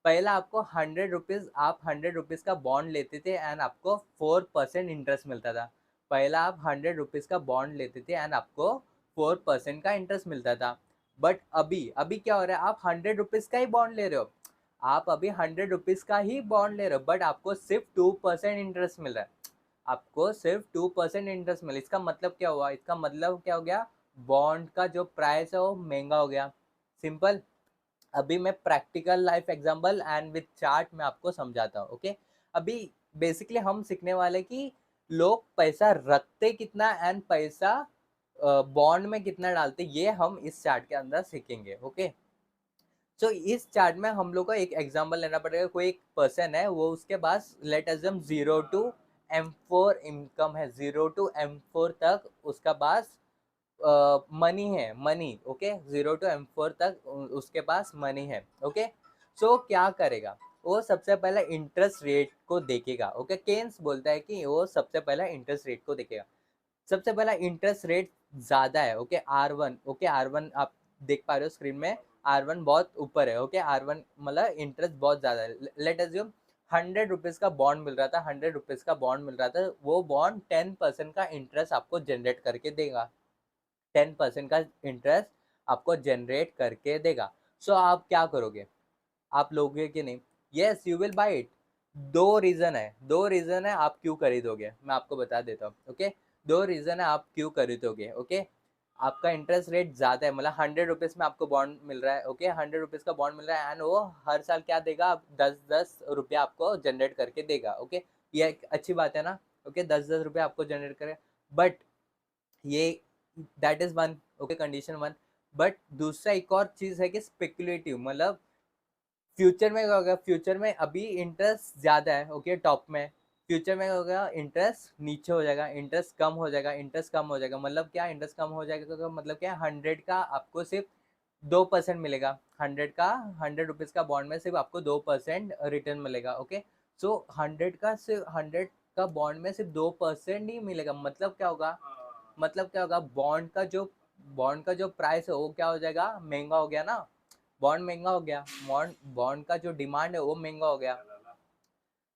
पहला आपको 100 रुपीज़, आप 100 रुपीज़ का बॉन्ड लेते थे एंड आपको 4% इंटरेस्ट मिलता था। पहला आप 100 रुपीज़ का बॉन्ड लेते थे एंड आपको 4% का इंटरेस्ट मिलता था। बट अभी अभी क्या हो रहा है? आप 100 रुपीज़ का ही बॉन्ड ले रहे हो। आप अभी 100 रुपीज़ का ही बॉन्ड ले रहे हो, बट आपको सिर्फ 2% इंटरेस्ट मिल रहा है। आपको सिर्फ 2% इंटरेस्ट मिला। इसका मतलब क्या हुआ? इसका मतलब क्या हो गया? बॉन्ड का जो प्राइस है वो महंगा हो गया। सिंपल। अभी मैं practical life example and with chart में आपको समझाता हूँ, ओके। अभी बेसिकली हम सीखने वाले कि लोग पैसा रखते कितना एंड पैसा बॉन्ड में कितना डालते, ये हम इस चार्ट के अंदर सीखेंगे, ओके। सो इस चार्ट में हम लोग को एक एग्जांपल लेना पड़ेगा। कोई एक पर्सन है, वो उसके पास let assume 0 to M4 income है, 0 to M4 तक उसका पास मनी है, मनी, ओके। 0 to M4 तक उसके पास मनी है, ओके। सो क्या करेगा? वो सबसे पहले इंटरेस्ट रेट को देखेगा, ओके। केन्स बोलता है कि वो सबसे पहले इंटरेस्ट रेट को देखेगा। सबसे पहला इंटरेस्ट रेट ज़्यादा है, ओके, R1, ओके। R1 आप देख पा रहे हो स्क्रीन में, R1 बहुत ऊपर है, ओके। R1 मतलब इंटरेस्ट बहुत ज़्यादा है। लेट अज्यूम 100 रुपीज़ का बॉन्ड मिल रहा था, 100 रुपीज़ का बॉन्ड मिल रहा था। वो बॉन्ड 10% का इंटरेस्ट आपको जनरेट करके देगा, 10% का इंटरेस्ट आपको जनरेट करके देगा। सो आप क्या करोगे? आप लोगे कि नहीं? Yes, you will buy it. दो रीजन है आप क्यों खरीदोगे, मैं आपको बता देता हूँ, ओके। दो रीजन है आप क्यों खरीदोगे, ओके। आपका इंटरेस्ट रेट ज्यादा है, मतलब 100 रुपीज़ में आपको बॉन्ड मिल रहा है, ओके। 100 रुपीज़ का बॉन्ड मिल रहा है एंड वो हर साल क्या देगा? 10-10 रुपया आपको जनरेट करके देगा, ओके। ये एक अच्छी बात है ना, ओके। 10-10 रुपया आपको जनरेट करे। बट ये that is one, okay, condition one. But दूसरा एक और चीज है कि स्पेकुलेटिव, मतलब फ्यूचर में क्या होगा? फ्यूचर में अभी इंटरेस्ट ज्यादा है, ओके, टॉप में। फ्यूचर में क्या होगा? इंटरेस्ट नीचे हो जाएगा, इंटरेस्ट कम हो जाएगा, इंटरेस्ट कम हो जाएगा। मतलब क्या इंटरेस्ट कम हो जाएगा? तो मतलब क्या? 100 का आपको सिर्फ 2% मिलेगा। 100 रुपीज़ का बॉन्ड में सिर्फ आपको 2% रिटर्न मिलेगा, ओके। सो 100 का बॉन्ड में सिर्फ 2% ही मिलेगा। मतलब क्या होगा? मतलब क्या होगा? बॉन्ड का जो प्राइस है वो क्या हो जाएगा? महंगा हो गया ना। बॉन्ड महंगा हो गया, बॉन्ड बॉन्ड का जो डिमांड है वो महंगा हो गया।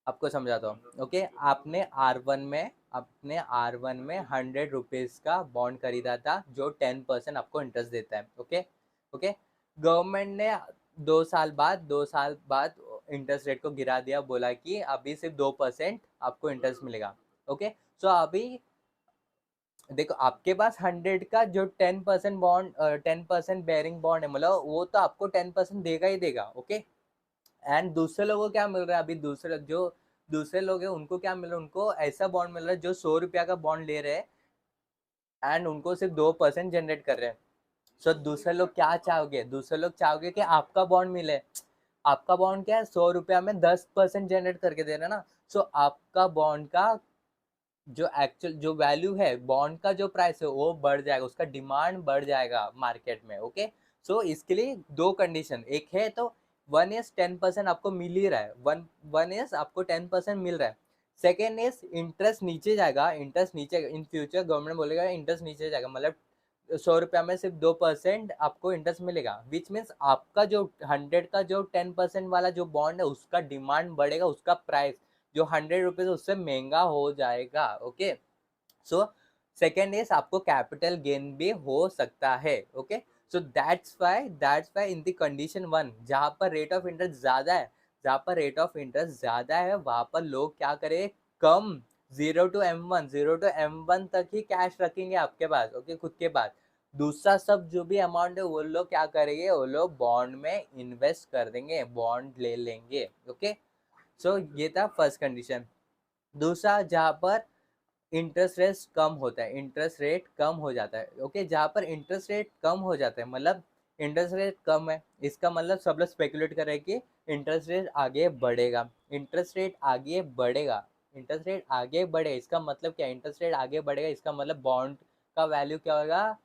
आपको समझाता हूँ, ओके। आपने R1 में 100 रुपीज़ का बॉन्ड खरीदा था जो 10% आपको इंटरेस्ट देता है, ओके। ओके। गवर्नमेंट ने 2 साल बाद इंटरेस्ट रेट को गिरा दिया, बोला कि अभी सिर्फ 2% आपको इंटरेस्ट मिलेगा, ओके। सो अभी देखो, आपके पास 100 का जो 10% बेयरिंग बॉन्ड है, मतलब वो तो आपको 10% देगा ही देगा, ओके। एंड दूसरे लोगों को क्या मिल रहा है? अभी दूसरे लोग हैं उनको क्या मिल रहा है? उनको ऐसा बॉन्ड मिल रहा है जो 100 रुपया का बॉन्ड ले रहे हैं एंड उनको सिर्फ 2% जनरेट कर रहे हैं। सो दूसरे लोग क्या चाहोगे? दूसरे लोग चाहोगे कि आपका बॉन्ड मिले। आपका बॉन्ड क्या है? 100 रुपया में 10% जनरेट करके दे रहे हैं ना। सो आपका बॉन्ड का जो एक्चुअल जो वैल्यू है, बॉन्ड का जो प्राइस है वो बढ़ जाएगा, उसका डिमांड बढ़ जाएगा मार्केट में, ओके। सो इसके लिए दो कंडीशन, एक है तो 1 is 10% आपको मिल ही रहा है, वन इज आपको 10% मिल रहा है। सेकेंड इज इंटरेस्ट नीचे जाएगा, इंटरेस्ट नीचे इन फ्यूचर गवर्नमेंट बोलेगा इंटरेस्ट नीचे जाएगा, मतलब 100 रुपया में सिर्फ 2% आपको इंटरेस्ट मिलेगा। विच मीन्स आपका जो 100 का जो 10% वाला जो बॉन्ड है उसका डिमांड बढ़ेगा, उसका प्राइस जो 100 रुपीज उससे महंगा हो जाएगा, ओके। सो सेकेंड इज आपको कैपिटल गेन भी हो सकता है, okay. So that's why in the condition one, जहाँ पर रेट ऑफ इंटरेस्ट ज्यादा है, वहां पर लोग क्या करें? कम 0 to M1 तक ही कैश रखेंगे आपके पास, ओके, खुद के पास। दूसरा सब जो भी अमाउंट है वो लोग क्या करेंगे? वो लोग बॉन्ड में इन्वेस्ट कर देंगे, बॉन्ड ले लेंगे, ओके। सो ये था फर्स्ट कंडीशन। दूसरा, जहाँ पर इंटरेस्ट रेट कम होता है, इंटरेस्ट रेट कम हो जाता है। ओके, जहाँ पर इंटरेस्ट रेट कम हो जाता है मतलब इंटरेस्ट रेट कम है, इसका मतलब सब लोग स्पेकुलेट कर रहे हैं कि इंटरेस्ट रेट आगे बढ़ेगा, इंटरेस्ट रेट आगे बढ़ेगा, इंटरेस्ट रेट आगे बढ़े, इसका मतलब क्या, इंटरेस्ट रेट आगे बढ़ेगा, इसका मतलब बॉन्ड का वैल्यू क्या होगा,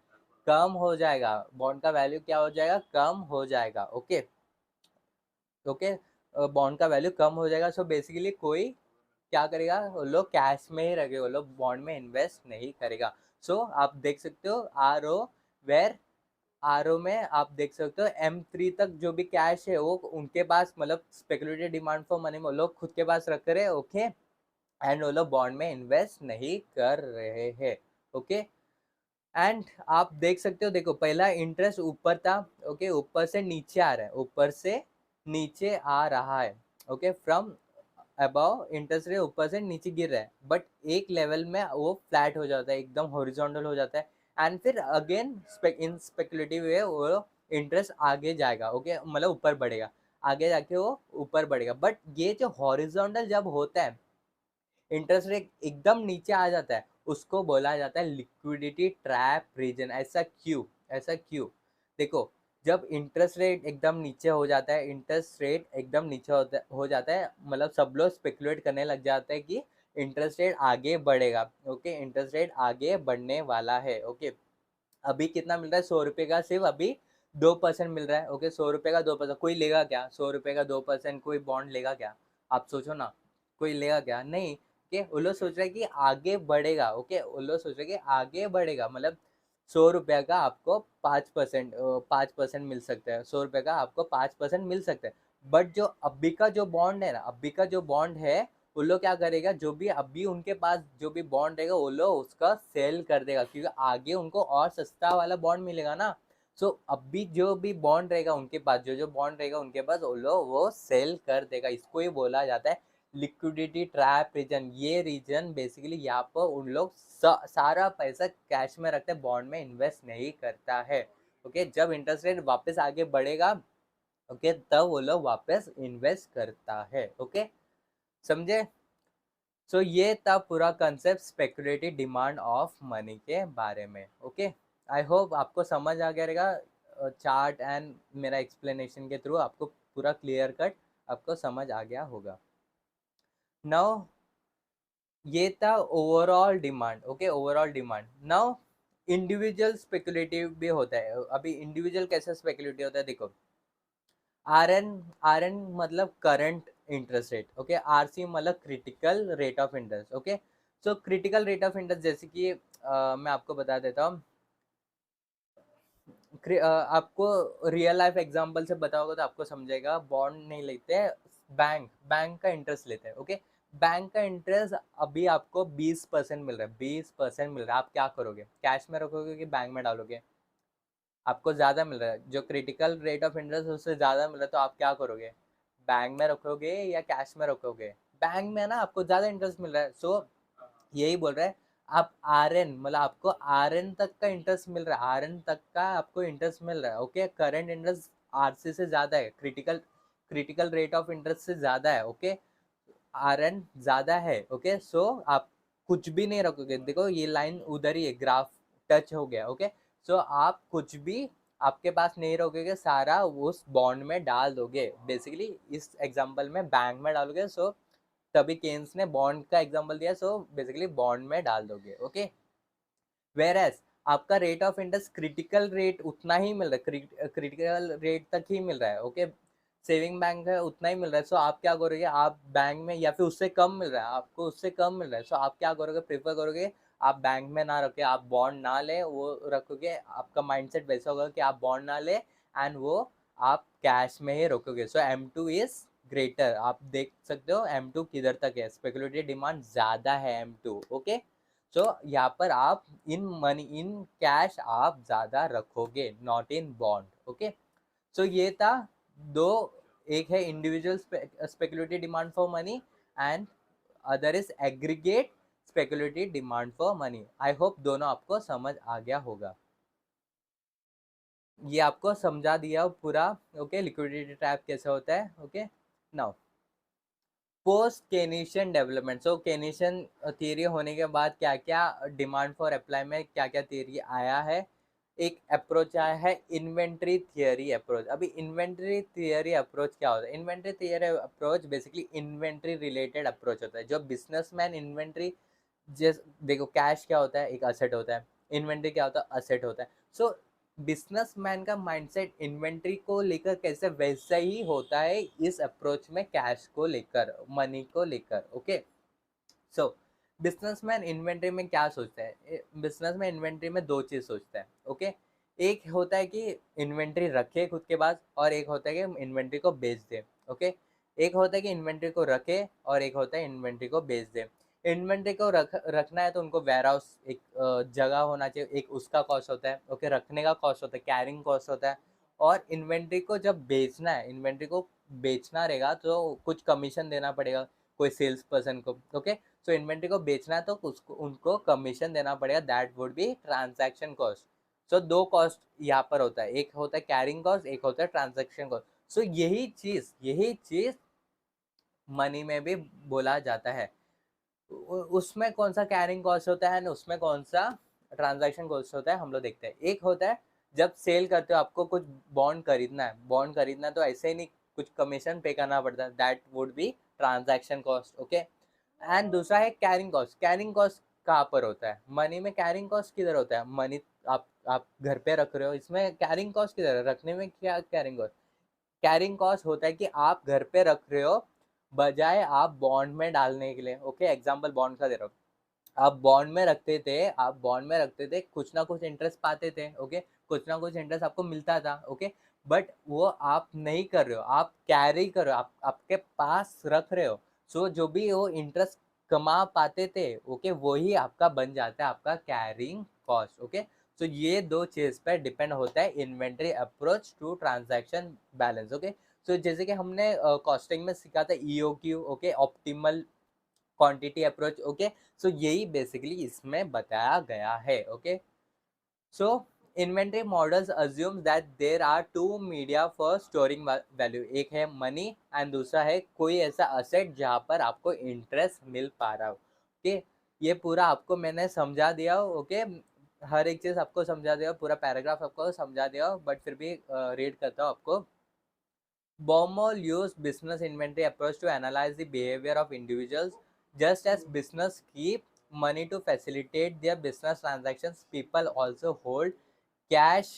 कम हो जाएगा, बॉन्ड का वैल्यू क्या हो जाएगा, कम हो जाएगा। ओके, ओके, बॉन्ड का वैल्यू कम हो जाएगा। सो बेसिकली कोई क्या करेगा, वो लोग कैश में ही रखेगा, वो लोग बॉन्ड में इन्वेस्ट नहीं करेगा। सो आप देख सकते हो R O, where R O में आप देख सकते हो M3 तक जो भी कैश है वो उनके पास, मतलब स्पेकुलेटिव डिमांड फॉर मनी में वो लोग खुद के पास रख रहे हैं। ओके, एंड वो लोग बॉन्ड में इन्वेस्ट नहीं कर रहे हैं। ओके, एंड आप देख सकते हो, देखो पहला इंटरेस्ट ऊपर था, ओके, ऊपर से नीचे आ रहा है, ऊपर से नीचे आ रहा है। Okay, from above interest rate ऊपर से नीचे गिर रहा है, बट एक लेवल में वो फ्लैट हो जाता है, एकदम हॉरिजॉन्टल हो जाता है, एंड फिर अगेन इन स्पेकुलेटिव वे वो इंटरेस्ट आगे जाएगा। ओके, मतलब ऊपर बढ़ेगा, आगे जाके वो ऊपर बढ़ेगा। बट ये जो हॉरिजॉन्टल जब होता है, इंटरेस्ट रेट एकदम नीचे आ जाता है, उसको बोला जाता है लिक्विडिटी ट्रैप रीजन। ऐसा क्यों, ऐसा क्यों, देखो जब इंटरेस्ट रेट एकदम नीचे हो जाता है, इंटरेस्ट रेट एकदम नीचे हो जाता है, मतलब सब लोग स्पेकुलेट करने लग जाते हैं कि इंटरेस्ट रेट आगे बढ़ेगा। ओके, इंटरेस्ट रेट आगे बढ़ने वाला है। ओके, अभी कितना मिल रहा है, 100 रुपये का सिर्फ अभी 2% मिल रहा है। ओके, 100 रुपये का 2%, कोई लेगा क्या, 100 रुपये का 2% कोई बॉन्ड लेगा क्या, आप सोचो ना, कोई लेगा क्या, नहीं। के वो लोग सोच रहे हैं कि आगे बढ़ेगा। ओके, वो लोग सोच रहे हैं कि आगे बढ़ेगा, मतलब 100 रुपये का आपको 5%, 5% मिल सकता है, 100 रुपये का आपको 5% मिल सकता है। बट जो अभी का जो बॉन्ड है ना, अभी का जो बॉन्ड है, वो लोग क्या करेगा, जो भी अभी उनके पास जो भी बॉन्ड रहेगा वो लोग उसका सेल कर देगा, क्योंकि आगे उनको और सस्ता वाला बॉन्ड मिलेगा ना। सो अभी जो भी बॉन्ड रहेगा उनके पास, जो जो बॉन्ड रहेगा उनके पास, वो लोग वो सेल कर देगा। इसको ही बोला जाता है लिक्विडिटी ट्रैप रीजन। ये रीजन बेसिकली यहाँ पर उन लोग सारा पैसा कैश में रखते हैं, बॉन्ड में इन्वेस्ट नहीं करता है। ओके, जब इंटरेस्ट रेट वापस आगे बढ़ेगा, ओके, तब वो लोग वापस इन्वेस्ट करता है। ओके, समझे। सो ये था पूरा concept speculative demand of money के बारे में। ओके, आई होप आपको समझ आ गया रहेगा, चार्ट एंड मेरा एक्सप्लेनेशन के थ्रू आपको पूरा क्लियर कट आपको समझ आ गया होगा। नाउ ये था overall demand. Okay, overall demand. Now individual speculative भी होता है। अभी इंडिविजुअल कैसे स्पेकुलेटिव होता है, देखो आर एन मतलब current interest rate. Okay, RC मतलब critical rate of interest. Okay, so critical rate of interest जैसे कि मैं आपको बता देता हूँ, आपको रियल लाइफ एग्जांपल से बताओगे तो आपको समझेगा। बॉन्ड नहीं लेते हैं, बैंक बैंक का इंटरेस्ट लेते हैं। ओके, बैंक का इंटरेस्ट अभी आपको 20% मिल रहा है, 20% मिल रहा है, आप क्या करोगे, कैश में रखोगे कि बैंक में डालोगे, आपको ज़्यादा मिल रहा है, जो क्रिटिकल रेट ऑफ इंटरेस्ट उससे ज़्यादा मिल रहा है, तो आप क्या करोगे, बैंक में रखोगे या कैश में रखोगे, बैंक में ना आपको ज़्यादा इंटरेस्ट मिल रहा है। सो यही बोल रहा है, आप RN मतलब आपको RN तक का इंटरेस्ट मिल रहा है, RN तक का आपको इंटरेस्ट मिल रहा है। ओके, करंट इंटरेस्ट RC से ज़्यादा है, critical critical rate of interest से ज़्यादा है। ओके, RN ज़्यादा है। ओके, सो आप कुछ भी नहीं रखोगे, देखो ये लाइन उधर ही है, ग्राफ टच हो गया। ओके, सो आप कुछ भी आपके पास नहीं रखोगे, सारा उस बॉन्ड में डाल दोगे। बेसिकली इस एग्जांपल में बैंक में डालोगे, सो तभी केन्स ने बॉन्ड का एग्जांपल दिया, सो बेसिकली बॉन्ड में डाल दोगे। ओके, वेर एज आपका rate of interest critical rate उतना ही मिल रहा है, क्रिटिकल रेट तक ही मिल रहा है। ओके, सेविंग बैंक है उतना ही मिल रहा है, सो आप क्या करोगे, आप बैंक में, या फिर उससे कम मिल रहा है, आपको उससे कम मिल रहा है, सो आप क्या करोगे, प्रेफर करोगे आप बैंक में ना रखे, आप बॉन्ड ना ले, वो रखोगे, आपका माइंडसेट वैसा होगा कि आप बॉन्ड ना ले एंड वो आप कैश में ही रखोगे। सो M2 इज ग्रेटर। आप देख सकते हो M2 किधर तक है, स्पेकुलेटिव डिमांड ज़्यादा है M2। ओके, सो यहाँ पर आप इन कैश आप ज़्यादा रखोगे, not in bond. Okay, so ये था दो, एक है individual speculative demand for money and other is aggregate speculative demand for money. I hope दोनों आपको समझ आ गया होगा, ये आपको समझा दिया पूरा। ओके, लिक्विडिटी ट्रैप कैसे होता है। ओके, नाउ पोस्ट केनेशियन डेवलपमेंट, सो केनेशियन थियरी होने के बाद क्या क्या डिमांड फॉर अप्लाई में क्या क्या थियरी आया है। एक अप्रोच आया है इन्वेंट्री थियरी अप्रोच। अभी इन्वेंट्री थियरी अप्रोच क्या होता है? Inventory theory approach basically inventory related approach होता है। जो बिजनेसमैन इन्वेंट्री, जैसे देखो कैश क्या होता है? एक असेट होता है। इन्वेंट्री क्या होता है? असेट होता है। सो बिजनेसमैन का माइंडसेट इन्वेंट्री को लेकर कैसे, वैसा ही होता है इस अप्रोच में कैश को लेकर, मनी को लेकर। ओके, सो बिजनेसमैन इन्वेंट्री में क्या सोचता है? बिजनेसमैन इन्वेंट्री में दो चीज सोचता है। ओके, एक होता है कि इन्वेंट्री रखे खुद के पास, और एक होता है कि इन्वेंट्री को बेच दे। ओके, एक होता है कि इन्वेंट्री को रखे, और एक होता है इन्वेंट्री को बेच दे। इन्वेंट्री को रखना है तो उनको वेयर हाउस, एक जगह होना चाहिए, एक उसका कॉस्ट होता है। ओके, रखने का कॉस्ट होता है, कैरिंग कॉस्ट होता है। और इन्वेंट्री को जब बेचना है, इन्वेंट्री को बेचना रहेगा तो कुछ कमीशन देना पड़ेगा कोई सेल्स पर्सन को। ओके, सो इन्वेंट्री को बेचना है तो उसको उनको कमीशन देना पड़ेगा, that would be transaction cost. So दो कॉस्ट यहाँ पर होता है, एक होता है कैरिंग कॉस्ट, एक होता है ट्रांजैक्शन कॉस्ट। सो यही चीज मनी में भी बोला जाता है। उसमें कौन सा कैरिंग कॉस्ट होता है ना, उसमें कौन सा ट्रांजैक्शन कॉस्ट होता है, हम लोग देखते हैं। एक होता है जब सेल करते हो, आपको कुछ बॉन्ड खरीदना है, बॉन्ड खरीदना तो ऐसे ही नहीं, कुछ कमीशन पे करना पड़ता है, that would be transaction cost. Okay, and दूसरा है कैरिंग कॉस्ट। कैरिंग कॉस्ट कहाँ पर होता है? मनी में कैरिंग कॉस्ट किधर होता है? मनी आप घर पे रख रहे हो, इसमें कैरिंग कॉस्ट किधर है? रखने में क्या कैरिंग कॉस्ट? कैरिंग कॉस्ट होता है कि आप घर पे रख रहे हो बजाय आप बॉन्ड में डालने के लिए। ओके, एग्जाम्पल बॉन्ड का दे रहा हूँ। आप बॉन्ड में रखते थे, कुछ ना कुछ इंटरेस्ट पाते थे। ओके, कुछ ना कुछ इंटरेस्ट आपको मिलता था। ओके, बट वो आप नहीं कर रहे हो, आप कैरी कर रहे हो, आप आपके पास रख रहे हो। सो जो भी वो इंटरेस्ट कमा पाते थे, ओके, वही आपका बन जाता है आपका कैरिंग कॉस्ट। ओके, सो ये दो चीज पर डिपेंड होता है inventory approach to transaction balance. Okay, so जैसे कि हमने कॉस्टिंग में सीखा था EOQ, okay, optimal quantity approach. Okay, so यही बेसिकली इसमें बताया गया है। Okay, so inventory models assumes that there are two media for storing value. एक है मनी एंड दूसरा है कोई ऐसा असेट जहां पर आपको इंटरेस्ट मिल पा रहा हो। ओके, ये पूरा आपको मैंने समझा दिया। ओके, हर एक चीज आपको समझा दिया, पूरा पैराग्राफ आपको समझा दिया, बट फिर भी रीड करता हूँ आपको। Baumol used business inventory approach to analyze the behavior of individuals. Just as business keep money to facilitate their business transactions, people also hold cash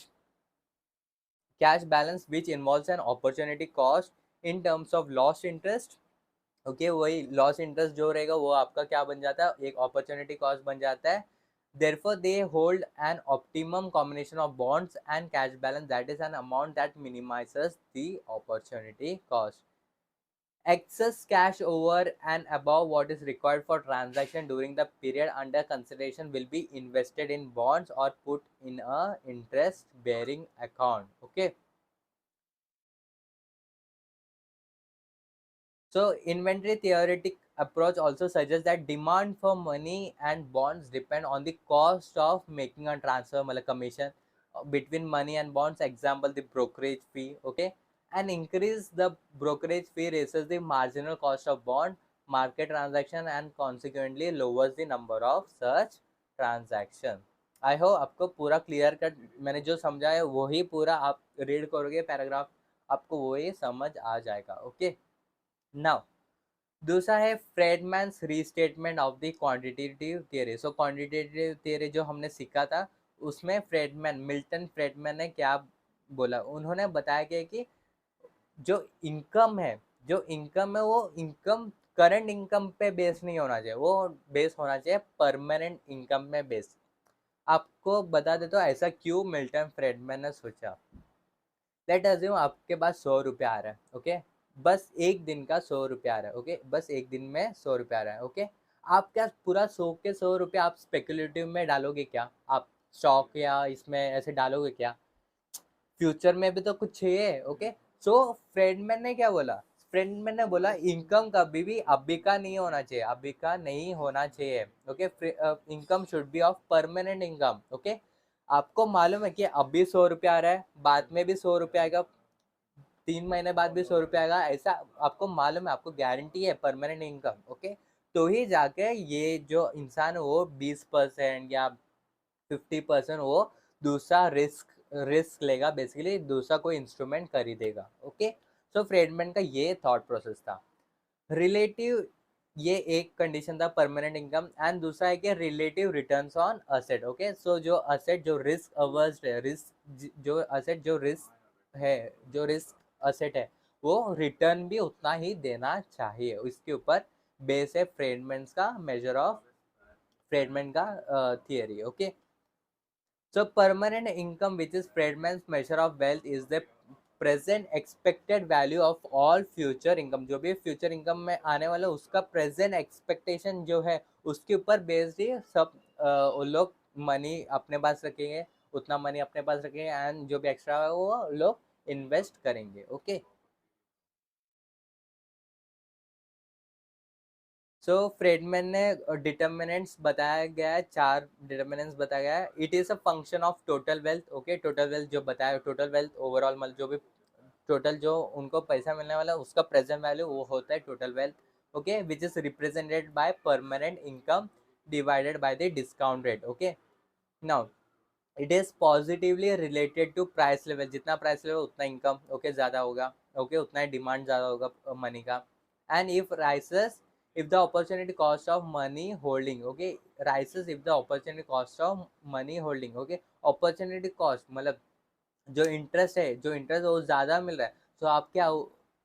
cash balance which involves an opportunity cost in terms of lost interest. Okay, वही loss interest जो रहेगा वो आपका क्या बन जाता है? एक अपॉर्चुनिटी कॉस्ट बन जाता है। therefore they hold an optimum combination of bonds and cash balance, that is an amount that minimizes the opportunity cost. Excess cash over and above what is required for transaction during the period under consideration will be invested in bonds or put in a interest bearing account. Okay, so inventory theoretic approach also suggests that demand for money and bonds depend on the cost of making a transfer, मतलब commission between money and bonds. Example, the brokerage fee. Okay, and increase the brokerage fee raises the marginal cost of bond market transaction and consequently lowers the number of such transaction. I hope आपको पूरा clear cut मैंने जो समझा है वही पूरा आप read करोगे पैराग्राफ, आपको वही समझ आ जाएगा। ओके, नाउ दूसरा है Friedman's restatement of the quantitative theory. So quantitative theory जो हमने सीखा था, उसमें मिल्टन फ्रेडमैन ने क्या बोला? उन्होंने बताया कि जो इनकम है, वो इनकम करंट इनकम पे बेस नहीं होना चाहिए, वो बेस होना चाहिए परमानेंट इनकम में बेस। आपको बता देता हूँ ऐसा क्यों मिल्टन फ्रेडमैन ने सोचा। लेट अज्यूम आपके पास 100 रुपया आ रहा है। ओके, बस एक दिन का 100 रुपया आ रहा है। ओके, बस एक दिन में 100 रुपया आ रहा है। ओके, आप क्या पूरा 100 के 100 रुपया आप स्पेकुलेटिव में डालोगे क्या? आप स्टॉक या इसमें ऐसे डालोगे क्या? फ्यूचर में भी तो कुछ चाहिए। ओके, सो फ्रेडमैन ने क्या बोला? फ्रेडमैन ने बोला इनकम कभी भी अभी का नहीं होना चाहिए, अभी का नहीं होना चाहिए। Okay, income should be of permanent income. Okay, आपको मालूम है कि अभी 100 रुपया आ रहा है, बाद में भी 100 रुपया आएगा, 3 महीने बाद भी 100 रुपये आएगा, ऐसा आपको मालूम है, आपको गारंटी है परमानेंट इनकम, ओके, तो ही जाके ये जो इंसान है वो 20% या 50% वो दूसरा रिस्क लेगा, बेसिकली दूसरा कोई इंस्ट्रूमेंट खरीदेगा, ओके। सो फ्रेडमैन का ये थॉट प्रोसेस था। रिलेटिव, ये एक कंडीशन था परमानेंट इनकम, एंड दूसरा है कि relative returns on asset, okay. So जो असेट जो रिस्क अवर्स है, रिस्क जो असेट जो रिस्क है, जो रिस्क असेट है वो रिटर्न भी उतना ही देना चाहिए, इसके ऊपर बेस है फ्रेडमैन का मेजर ऑफ फ्रेडमैन का theory, okay. So permanent income, which is Friedman's measure of wealth, is the present expected value of all future income. जो भी future income में आने वाला उसका present expectation जो है उसके ऊपर based ही सब वो लोग मनी अपने पास रखेंगे, उतना मनी अपने पास रखेंगे, एंड जो भी एक्स्ट्रा है वो लोग इन्वेस्ट करेंगे, ओके। सो फ्रेडमैन ने डिटर्मिनेंट्स बताया गया है, 4 डिटर्मिनेंट्स बताया गया है। It is a function of total wealth, okay. Total wealth जो बताया, टोटल वेल्थ ओवरऑल मतलब जो भी टोटल जो उनको पैसा मिलने वाला है उसका प्रेजेंट वैल्यू वो होता है total wealth, okay, which is represented by permanent income divided by the discount rate, okay. Now it is positively related to price level, जितना प्राइस लेवल उतना इनकम, ओके, ज़्यादा होगा, ओके, उतना ही डिमांड ज़्यादा होगा मनी का। And if राइसेस if the opportunity cost of money holding, okay, rises if the opportunity cost of money holding, okay, opportunity cost मतलब जो इंटरेस्ट है, जो इंटरेस्ट वो ज़्यादा मिल रहा है, तो आप क्या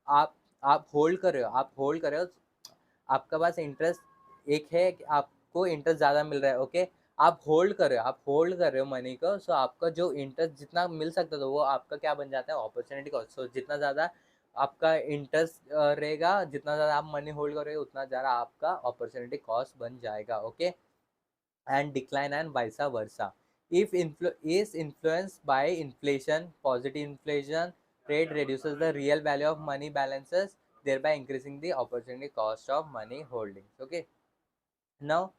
आप आप होल्ड कर रहे हो, आप होल्ड कर रहे हो, आपका पास इंटरेस्ट एक है कि आपको इंटरेस्ट ज़्यादा मिल रहा है, ओके, आप होल्ड कर रहे हो, आप होल्ड कर रहे हो मनी को, सो आपका जो इंटरेस्ट जितना मिल सकता था वो आपका क्या बन जाता है, अपॉर्चुनिटी कॉस्ट। सो जितना ज़्यादा आपका इंटरेस्ट रहेगा, जितना ज़्यादा आप मनी होल्ड करोगे उतना ज़्यादा आपका अपॉर्चुनिटी कॉस्ट बन जाएगा, okay. and decline and vice versa. If is influenced by inflation, positive inflation rate reduces the real value of money balances, thereby increasing the opportunity cost of money holdings. Okay. Now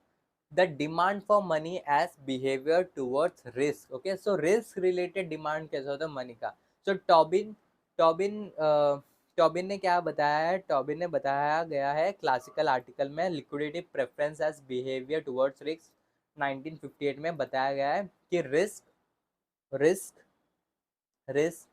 the demand for money as behavior towards risk. Okay, so risk related demand कैसा होता है money का। So Tobin Tobin ने क्या बताया है, Tobin ने बताया गया है क्लासिकल आर्टिकल में liquidity preference as behaviour towards risk 1958 में बताया गया है कि रिस्क रिस्क रिस्क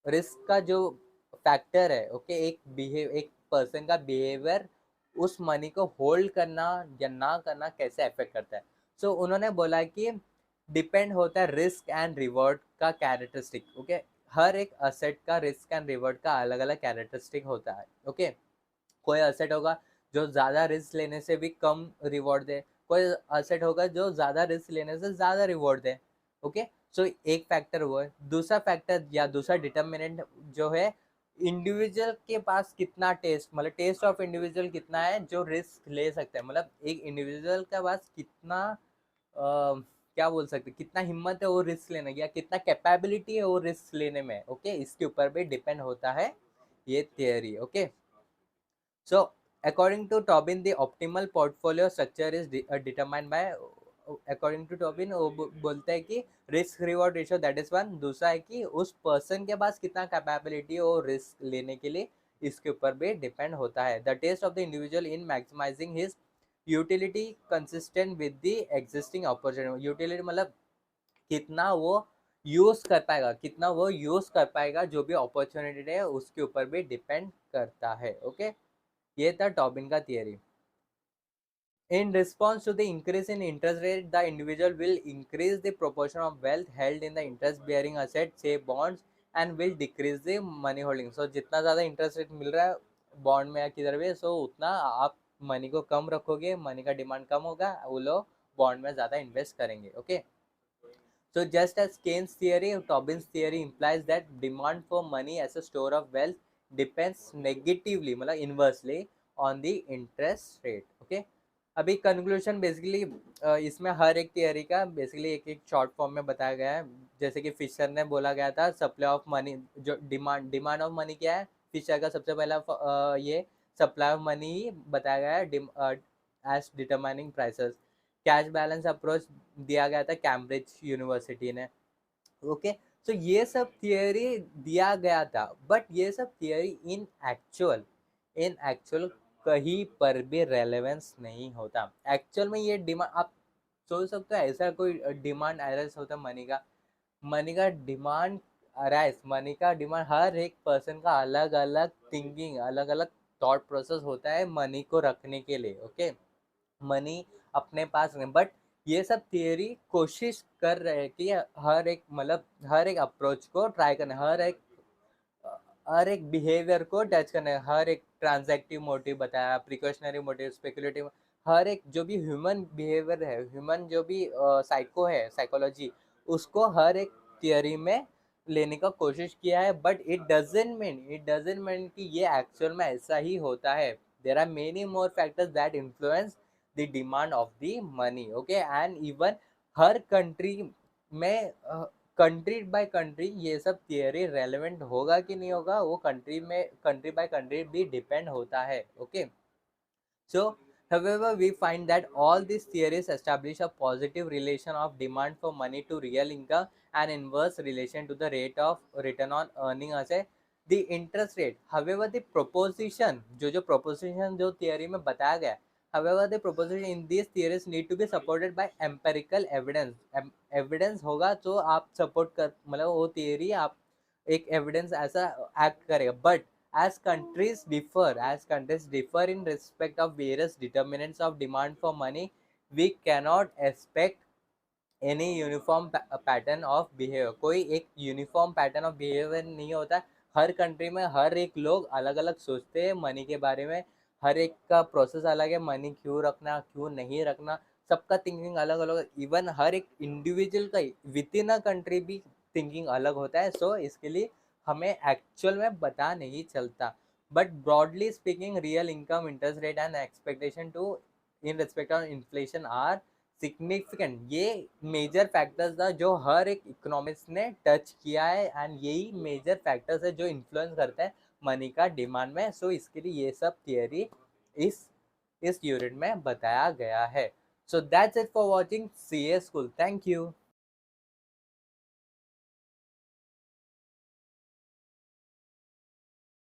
रिस्क का जो फैक्टर है, ओके, एक पर्सन का बिहेवियर उस मनी को होल्ड करना या ना करना कैसे अफेक्ट करता है। सो उन्होंने बोला कि डिपेंड होता है रिस्क एंड रिवॉर्ड का कैरेक्टरिस्टिक, ओके। हर एक असेट का रिस्क एंड रिवॉर्ड का अलग अलग कैरेक्टरिस्टिक होता है, ओके। कोई असेट होगा जो ज़्यादा रिस्क लेने से भी कम रिवॉर्ड दे, कोई असेट होगा जो ज़्यादा रिस्क लेने से ज़्यादा रिवॉर्ड दे, ओके। सो एक फैक्टर वो है। दूसरा फैक्टर या दूसरा डिटर्मिनेंट जो है, इंडिविजुअल के पास कितना टेस्ट, मतलब टेस्ट ऑफ इंडिविजुअल कितना है जो रिस्क ले सकते हैं, मतलब एक इंडिविजुअल के पास कितना क्या बोल सकते, कितना हिम्मत है वो रिस्क लेने की, या कितना कैपेबिलिटी है वो रिस्क लेने में, ओके, इसके ऊपर भी डिपेंड होता है ये theory, okay. So, according to Tobin, the optimal portfolio structure is determined by, according to Tobin, वो बोलता है कि risk reward ratio that is one. दूसरा है कि उस पर्सन के पास कितना कैपेबिलिटी है वो रिस्क लेने के लिए, इसके ऊपर भी डिपेंड होता है। The test of the individual in maximizing his utility consistent with the existing opportunity. Utility मतलब कितना वो यूज कर पाएगा, कितना वो यूज कर पाएगा जो भी अपॉर्चुनिटी है उसके ऊपर भी डिपेंड करता है, ओके। ये था टॉबिन का theory. In response to the increase in interest rate, the individual will increase the proportion of wealth held in the interest-bearing assets, say bonds, and will decrease the money holding. So जितना ज़्यादा interest rate मिल रहा है bond में या किधर भी, so उतना आप मनी को कम रखोगे, मनी का डिमांड कम होगा, वो लोग बॉन्ड में ज़्यादा इन्वेस्ट करेंगे, okay. So just as Keynes' theory, Tobin's theory implies that demand for money as a store of wealth depends negatively, मतलब inversely, on the interest rate, okay। अभी कंक्लूजन बेसिकली इसमें हर एक थियरी का basically एक एक short form में बताया गया है। जैसे कि फिशर ने बोला गया था सप्लाई ऑफ मनी, जो डिमांड ऑफ मनी क्या है, फिशर का सबसे पहला ये सप्लाई ऑफ मनी ही बताया गया है as determining prices. Cash balance approach दिया गया था कैम्ब्रिज यूनिवर्सिटी ने, ओके। सो ये सब थियरी दिया गया था, बट ये सब थियरी इन एक्चुअल कहीं पर भी रेलेवेंस नहीं होता। एक्चुअल में ये डिमांड आप सोच सकते हो, ऐसा कोई डिमांड एरर्स होता है मनी का डिमांड हर एक पर्सन का अलग अलग थिंकिंग, अलग अलग थॉट प्रोसेस होता है मनी को रखने के लिए। ओके, मनी अपने पास नहीं, बट ये सब थियरी कोशिश कर रहे हैं कि हर एक अप्रोच को ट्राई करना, हर एक बिहेवियर को टच करना है, हर एक ट्रांजैक्टिव मोटिव बताया, प्रिकॉशनरी मोटिव, स्पेकुलेटिव, हर एक जो भी ह्यूमन बिहेवियर है, ह्यूमन जो भी साइकोलॉजी, उसको हर एक थियरी में लेने का कोशिश किया है। बट इट डजेंट मीन कि ये एक्चुअल में ऐसा ही होता है। There are many more factors that influence the demand of the money. Okay, and even हर कंट्री में कंट्री बाय कंट्री ये सब थियरी रेलेवेंट होगा कि नहीं होगा, वो कंट्री बाय कंट्री भी डिपेंड होता है। Okay, so however we find that all these theories establish a positive relation of demand for money to real income and inverse relation to the rate of return on earning as a the interest rate। however the proposition जो proposition जो theory में बताया गया, however the proposition in these theories need to be supported by empirical evidence। evidence होगा तो आप support कर, मतलब वो theory आप एक evidence ऐसा act करेगा। but as countries differ in respect of various determinants of demand for money, we cannot expect any uniform pattern of behaviour. कोई एक यूनिफॉर्म पैटर्न ऑफ बिहेवियर नहीं होता। हर कंट्री में हर एक लोग अलग अलग सोचते हैं मनी के बारे में, हर एक का प्रोसेस अलग है, मनी क्यों रखना क्यों नहीं रखना, सबका थिंकिंग अलग अलग। इवन हर एक इंडिविजुअल का विद इन अ कंट्री भी थिंकिंग अलग होता है। सो इसके लिए हमें एक्चुअल में पता नहीं चलता। But broadly speaking real income, interest rate and expectation to in respect of inflation are significant. ये मेजर फैक्टर्स था जो हर एक इकोनॉमिक्स ने टच किया है, एंड यही मेजर फैक्टर्स है जो इन्फ्लुएंस करते हैं मनी का डिमांड में। सो इसके लिए ये सब थियरी इस यूनिट में बताया गया है। So that's it for watching CA school. Thank you.